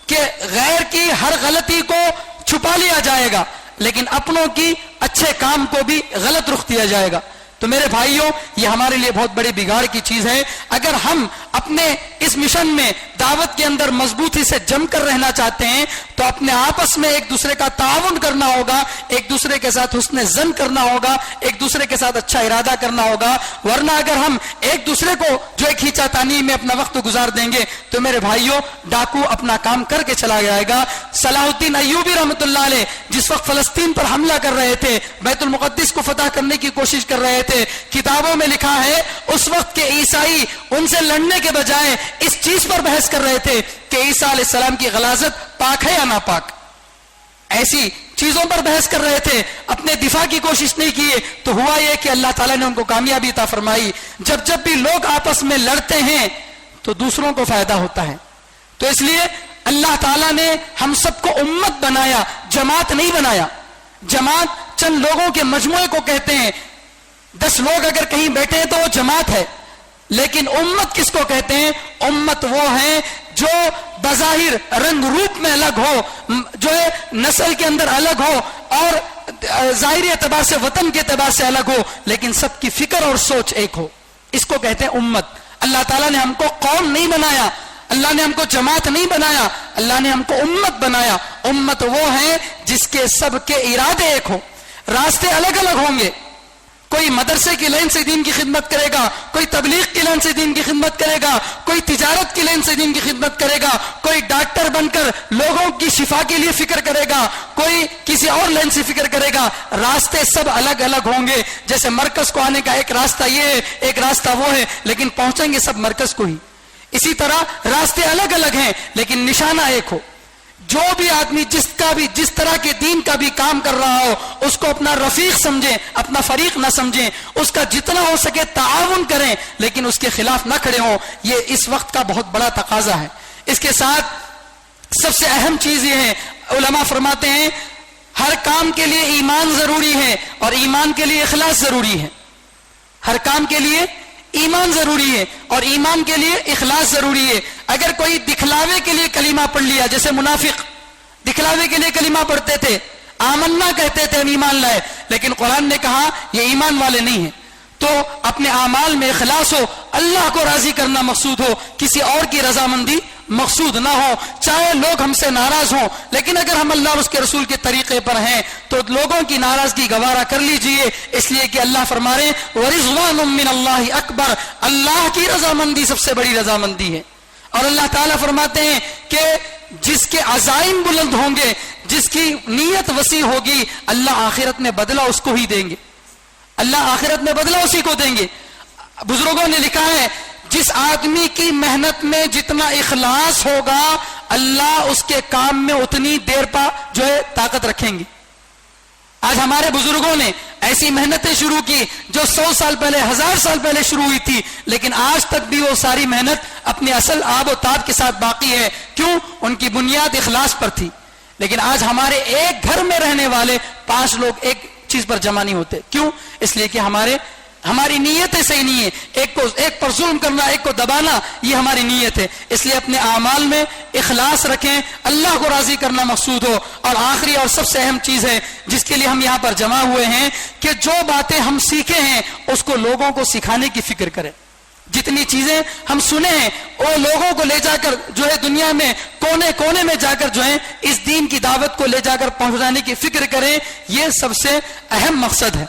کہ غیر کی ہر غلطی کو چھپا لیا جائے گا لیکن اپنوں کی اچھے کام کو بھی غلط رخ دیا جائے گا. تو میرے بھائیوں یہ ہمارے لیے بہت بڑی بگاڑ کی چیز ہے. اگر ہم اپنے اس مشن میں دعوت کے اندر مضبوطی سے جم کر رہنا چاہتے ہیں تو اپنے آپس میں ایک دوسرے کا تعاون کرنا ہوگا، ایک دوسرے کے ساتھ حسن ظن کرنا ہوگا، ایک دوسرے کے ساتھ اچھا ارادہ کرنا ہوگا. ورنہ اگر ہم ایک دوسرے کو جو ایک کھینچا تانی میں اپنا وقت گزار دیں گے تو میرے بھائیوں ڈاکو اپنا کام کر کے چلا جائے گا. صلاح الدین ایوبی رحمۃ اللہ علیہ جس وقت فلسطین پر حملہ کر رہے تھے، بیت المقدس کو فتح کرنے کی کوشش کر رہے تھے، کتابوں میں لکھا ہے اس وقت کے عیسائی ان سے لڑنے کے بجائے اس چیز پر بحث کر رہے تھے کہ عیسیٰ علیہ السلام کی غلاظت پاک ہے یا ناپاک. ایسی چیزوں پر بحث کر رہے تھے، اپنے دفاع کی کوشش نہیں کیے. تو ہوا یہ کہ اللہ تعالیٰ نے ان کو کامیابی عطا فرمائی. جب بھی لوگ آپس میں لڑتے ہیں تو دوسروں کو فائدہ ہوتا ہے. تو اس لیے اللہ تعالیٰ نے ہم سب کو امت بنایا، جماعت نہیں بنایا. جماعت چند لوگوں کے مجموعے کو کہتے ہیں. 10 لوگ اگر کہیں بیٹھے ہیں تو وہ جماعت ہے. لیکن امت کس کو کہتے ہیں؟ امت وہ ہے جو بظاہر رنگ روپ میں الگ ہو، جو ہے نسل کے اندر الگ ہو اور ظاہری اعتبار سے وطن کے اعتبار سے الگ ہو لیکن سب کی فکر اور سوچ ایک ہو. اس کو کہتے ہیں امت. اللہ تعالیٰ نے ہم کو قوم نہیں بنایا، اللہ نے ہم کو جماعت نہیں بنایا، اللہ نے ہم کو امت بنایا. امت وہ ہے جس کے سب کے ارادے ایک ہو. راستے الگ الگ ہوں گے. کوئی مدرسے کی لائن سے دین کی خدمت کرے گا، کوئی تبلیغ کی لائن سے دین کی خدمت کرے گا، کوئی تجارت کی لائن سے دین کی خدمت کرے گا، کوئی ڈاکٹر بن کر لوگوں کی شفا کے لیے فکر کرے گا، کوئی کسی اور لائن سے فکر کرے گا. راستے سب الگ الگ ہوں گے. جیسے مرکز کو آنے کا ایک راستہ یہ ہے، ایک راستہ وہ ہے، لیکن پہنچیں گے سب مرکز کو ہی. اسی طرح راستے الگ الگ ہیں لیکن نشانہ ایک ہو. جو بھی آدمی جس طرح کے دین کا بھی کام کر رہا ہو اس کو اپنا رفیق سمجھیں، اپنا فریق نہ سمجھیں، اس کا جتنا ہو سکے تعاون کریں لیکن اس کے خلاف نہ کھڑے ہوں. یہ اس وقت کا بہت بڑا تقاضا ہے. اس کے ساتھ سب سے اہم چیز یہ ہے، علماء فرماتے ہیں ہر کام کے لیے ایمان ضروری ہے اور ایمان کے لیے اخلاص ضروری ہے. ہر کام کے لیے ایمان ضروری ہے اور ایمان کے لیے اخلاص ضروری ہے. اگر کوئی دکھلاوے کے لیے کلمہ پڑھ لیا، جیسے منافق دکھلاوے کے لیے کلمہ پڑھتے تھے، آمنا کہتے تھے ہم ایمان لائے، لیکن قرآن نے کہا یہ ایمان والے نہیں ہیں. تو اپنے اعمال میں اخلاص ہو، اللہ کو راضی کرنا مقصود ہو، کسی اور کی رضامندی مقصود نہ ہو. چاہے لوگ ہم سے ناراض ہوں لیکن اگر ہم اللہ اور اس کے رسول کے طریقے پر ہیں تو لوگوں کی ناراضگی گوارا کر لیجئے. اس لیے کہ اللہ فرما رہے ہیں وَرِضْوَانٌ مِّنَ اللَّهِ أَكْبَرُ، اللہ کی رضامندی سب سے بڑی رضامندی ہے. اور اللہ تعالیٰ فرماتے ہیں کہ جس کے عزائم بلند ہوں گے، جس کی نیت وسیع ہوگی، اللہ آخرت میں بدلہ اس کو ہی دیں گے. اللہ آخرت میں بدلہ اسی کو دیں گے. بزرگوں نے لکھا ہے جس آدمی کی محنت میں جتنا اخلاص ہوگا اللہ اس کے کام میں اتنی دیر پا جو ہے طاقت رکھیں گے. آج ہمارے بزرگوں نے ایسی محنتیں شروع کی جو 100 سال پہلے 1000 سال پہلے شروع ہوئی تھی، لیکن آج تک بھی وہ ساری محنت اپنے اصل آب و تاب کے ساتھ باقی ہے. کیوں؟ ان کی بنیاد اخلاص پر تھی. لیکن آج ہمارے ایک گھر میں رہنے والے 5 لوگ ایک چیز پر جمع نہیں ہوتے. کیوں؟ اس لیے کہ ہماری نیتیں صحیح نہیں ہے. ایک پر ظلم کرنا، ایک کو دبانا، یہ ہماری نیت ہے. اس لیے اپنے اعمال میں اخلاص رکھیں، اللہ کو راضی کرنا مقصود ہو. اور آخری اور سب سے اہم چیز ہے جس کے لیے ہم یہاں پر جمع ہوئے ہیں کہ جو باتیں ہم سیکھے ہیں اس کو لوگوں کو سکھانے کی فکر کریں. جتنی چیزیں ہم سنے ہیں وہ لوگوں کو لے جا کر جو ہے دنیا میں کونے کونے میں جا کر جو ہے اس دین کی دعوت کو لے جا کر پہنچانے کی فکر کریں. یہ سب سے اہم مقصد ہے.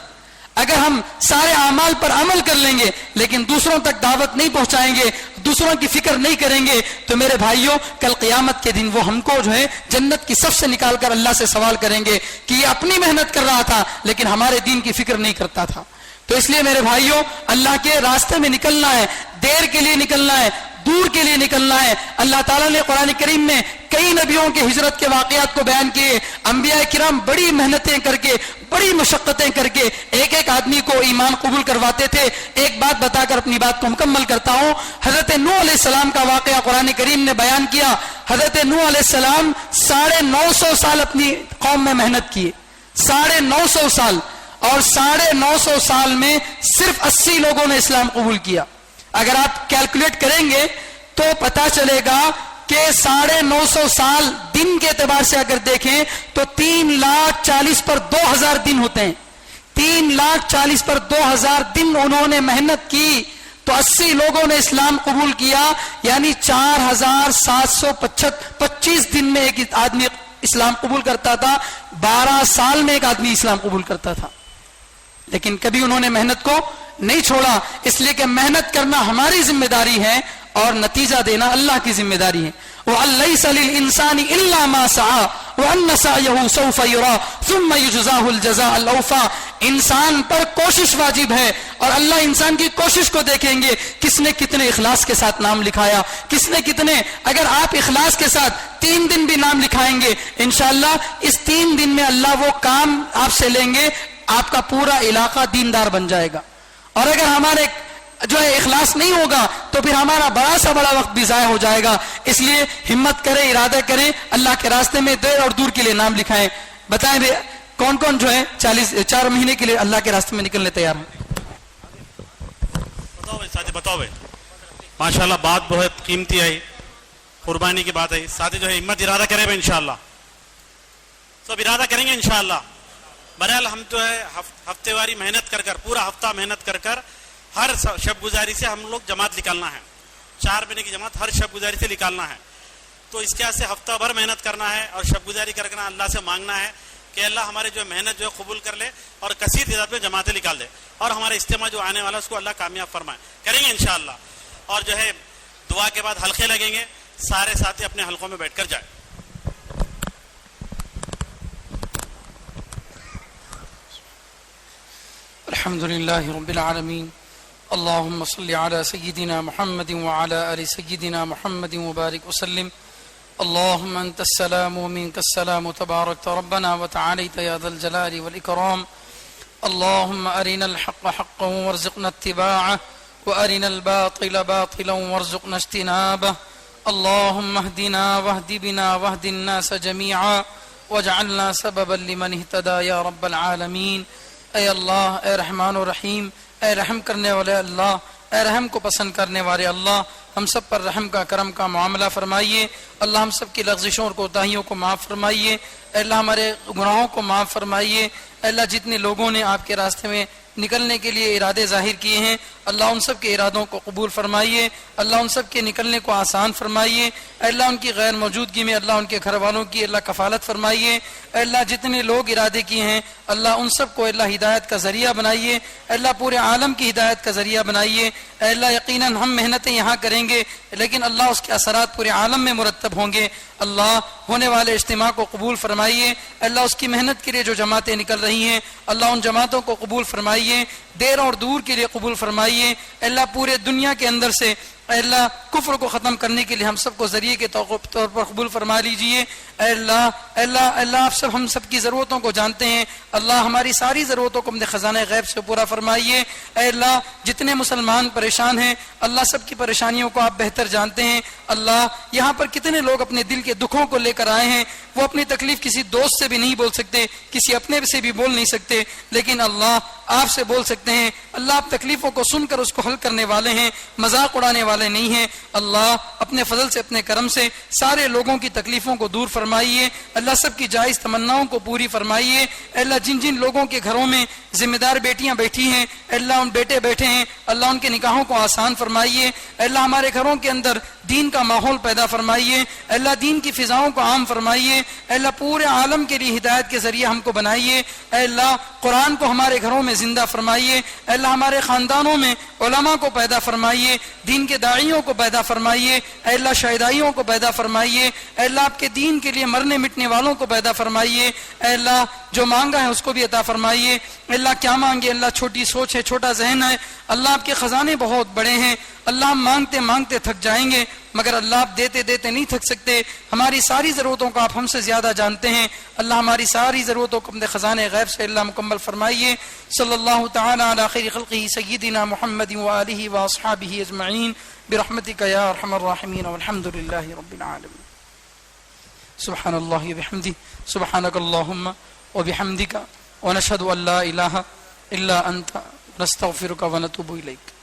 اگر ہم سارے اعمال پر عمل کر لیں گے لیکن دوسروں تک دعوت نہیں پہنچائیں گے، دوسروں کی فکر نہیں کریں گے، تو میرے بھائیوں کل قیامت کے دن وہ ہم کو جو ہے جنت کی صف سے نکال کر اللہ سے سوال کریں گے کہ یہ اپنی محنت کر رہا تھا لیکن ہمارے دین کی فکر نہیں کرتا تھا. تو اس لیے میرے بھائیوں اللہ کے راستے میں نکلنا ہے، دیر کے لیے نکلنا ہے، دور کے لیے نکلنا ہے. اللہ تعالیٰ نے قرآن کریم میں کئی نبیوں کے ہجرت کے واقعات کو بیان کیے. انبیاء کرام بڑی محنتیں کر کے، بڑی مشقتیں کر کے ایک ایک آدمی کو ایمان قبول کرواتے تھے. ایک بات بتا کر اپنی بات کو مکمل کرتا ہوں. حضرت نوح علیہ السلام کا واقعہ قرآن کریم نے بیان کیا. حضرت نوح علیہ السلام 950 سال اپنی قوم میں محنت کیے، 950 سال، اور 950 سال میں صرف 80 لوگوں نے اسلام قبول کیا. اگر آپ کیلکولیٹ کریں گے تو پتا چلے گا کہ 950 سال دن کے اعتبار سے اگر دیکھیں تو 340 پر 2000 دن ہوتے ہیں. 340 پر 2000 دن انہوں نے محنت کی تو 80 لوگوں نے اسلام قبول کیا، یعنی 4725 دن میں ایک آدمی اسلام قبول کرتا تھا. 12 سال میں ایک آدمی اسلام قبول کرتا تھا. لیکن کبھی انہوں نے محنت کو نہیں چھوڑا، اس لیے کہ محنت کرنا ہماری ذمہ داری ہے اور نتیجہ دینا اللہ کی ذمہ داری ہے. وَأَن لَيْسَ لِلْإِنسَانِ إِلَّا مَا سَعَى وَأَنَّ سَعْيَهُ سَوْفَ يُرَى ثُمَّ يُجْزَاهُ الْجَزَاءَ الْأَوْفَى. انسان پر کوشش واجب ہے اور اللہ انسان کی کوشش کو دیکھیں گے. کس نے کتنے اخلاص کے ساتھ نام لکھایا، کس نے کتنے. اگر آپ اخلاص کے ساتھ 3 دن بھی نام لکھائیں گے انشاءاللہ اس 3 دن میں اللہ وہ کام آپ سے لیں گے، آپ کا پورا علاقہ دیندار بن جائے گا. اور اگر ہمارے جو ہے اخلاص نہیں ہوگا تو پھر ہمارا بڑا سا بڑا وقت بھی ضائع ہو جائے گا. اس لیے ہمت کریں، ارادہ کریں، اللہ کے راستے میں دیر اور دور کے لیے نام لکھائیں. بتائیں بھی کون کون جو ہے 4 مہینے کے لیے اللہ کے راستے میں نکلنے تیار ہیں؟ بتاؤ بھائی. ماشاءاللہ بات بہت قیمتی ہے، قربانی کی بات ہے. ساتھی جو ہے ہمت ارادہ کرے بھائی انشاءاللہ سب ارادہ کریں گے انشاءاللہ. بہرحال ہم جو ہے ہفتے واری محنت کر کر، پورا ہفتہ محنت کر کر ہر شب گزاری سے ہم لوگ جماعت نکالنا ہے. 4 مہینے کی جماعت ہر شب گزاری سے نکالنا ہے. تو اس کے واسطے ہفتہ بھر محنت کرنا ہے اور شب گزاری کرنا، اللہ سے مانگنا ہے کہ اللہ ہمارے جو محنت جو ہے قبول کر لے اور کثیر تعداد میں جماعتیں نکال دے اور ہمارے اجتماع جو آنے والا اس کو اللہ کامیاب فرمائے. کریں گے انشاءاللہ. اور جو ہے دعا کے بعد حلقے لگیں گے، سارے ساتھی اپنے حلقوں میں بیٹھ کر جائیں. الحمد للہ رب العالمین. اللهم صل على سيدنا محمد وعلى آل سيدنا محمد وبارك وسلم. اللهم أنت السلام ومنك السلام تبارك ربنا وتعاليت يا ذا الجلال والإكرام. اللهم أرنا الحق حقا وارزقنا اتباعه وأرنا الباطل باطلا وارزقنا اجتنابه. اللهم اهدنا واهد بنا واهد الناس جميعا واجعلنا سببا لمن اهتدى يا رب العالمين. اے اللہ، اے رحمان و رحیم، اے رحم کرنے والے اللہ، اے رحم کو پسند کرنے والے اللہ، ہم سب پر رحم کا کرم کا معاملہ فرمائیے. اللہ ہم سب کی لغزشوں اور کوتاہیوں کو معاف فرمائیے. اے اللہ ہمارے گناہوں کو معاف فرمائیے. اے اللہ جتنے لوگوں نے آپ کے راستے میں نکلنے کے لیے ارادے ظاہر کیے ہیں اللہ ان سب کے ارادوں کو قبول فرمائیے. اللہ ان سب کے نکلنے کو آسان فرمائیے. اے اللہ ان کی غیر موجودگی میں اللہ ان کے گھر والوں کی اللہ کفالت فرمائیے. اے اللہ جتنے لوگ ارادے کیے ہیں اللہ ان سب کو اللہ ہدایت کا ذریعہ بنائیے. اے اللہ پورے عالم کی ہدایت کا ذریعہ بنائیے. اے اللہ یقیناً ہم محنتیں یہاں کریں گے لیکن اللہ اس کے اثرات پورے عالم میں مرتب ہوں گے. اللہ ہونے والے اجتماع کو قبول فرمائیے. اللہ اس کی محنت کے لیے جو جماعتیں نکل رہی ہیں اللہ ان جماعتوں کو قبول فرمائیے، دیر اور دور کے لیے قبول فرمائیے. اللہ پورے دنیا کے اندر سے اے اللہ کفر کو ختم کرنے کے لیے ہم سب کو ذریعے کے طور پر قبول فرما لیجئے. اے اللہ اے اللہ اے اللہ آپ ہم سب کی ضرورتوں کو جانتے ہیں. اللہ ہماری ساری ضرورتوں کو اپنے خزانہ غیب سے پورا فرمائیے. اے اللہ جتنے مسلمان پریشان ہیں اللہ سب کی پریشانیوں کو آپ بہتر جانتے ہیں. اللہ یہاں پر کتنے لوگ اپنے دل کے دکھوں کو لے کر آئے ہیں, وہ اپنی تکلیف کسی دوست سے بھی نہیں بول سکتے, کسی اپنے سے بھی بول نہیں سکتے, لیکن اللہ آپ سے بول سکتے ہیں. اللہ آپ تکلیفوں کو سن کر اس کو حل کرنے والے ہیں, مذاق اڑانے والے نہیں ہیں. اللہ اپنے فضل سے اپنے کرم سے سارے لوگوں کی تکلیفوں کو دور فرمائیے. اللہ سب کی جائز تمناؤں کو پوری فرمائیے. اللہ جن جن لوگوں کے گھروں میں ذمہ دار بیٹیاں بیٹھی ہیں, اللہ ان بیٹے بیٹھے ہیں, اللہ ان کے نکاحوں کو آسان فرمائیے. اللہ ہمارے گھروں کے اندر دین کا ماحول پیدا فرمائیے. اللہ دین کی فضاؤں کو عام فرمائیے. اللہ پورے عالم کے لیے ہدایت کے ذریعے ہم کو بنائیے. اے اللہ قرآن کو ہمارے گھروں میں زندہ فرمائیے. اے اللہ ہمارے خاندانوں میں علماء کو پیدا فرمائیے, دین کے داعیوں کو پیدا فرمائیے. اے اللہ شہدائیوں کو پیدا فرمائیے. اے اللہ آپ کے دین کے لیے مرنے مٹنے والوں کو پیدا فرمائیے. اے اللہ جو مانگا ہے اس کو بھی عطا فرمائیے. اے اللہ کیا مانگے, اللہ چھوٹی سوچ ہے, چھوٹا ذہن ہے. اللہ آپ کے خزانے بہت بڑے ہیں. اللہ ہم مانگتے مانگتے تھک جائیں گے, مگر اللہ آپ دیتے دیتے نہیں تھک سکتے. ہماری ساری ضرورتوں کو آپ ہم سے زیادہ جانتے ہیں. اللہ ہماری ساری ضرورتوں کو اپنے خزانے غیب سے اللہ مکمل فرمائیے. صلی اللہ تعالی علی خیر خلقہ سیدنا محمد وآلہ واصحابہ اجمعین برحمتک یا ارحم الراحمین والحمد للہ رب العالمین. سبحان اللہ وبحمدہ, سبحانک اللہم وبحمدک, ونشہد ان لا الہ الا انت, نستغفرک ونتوب الیک.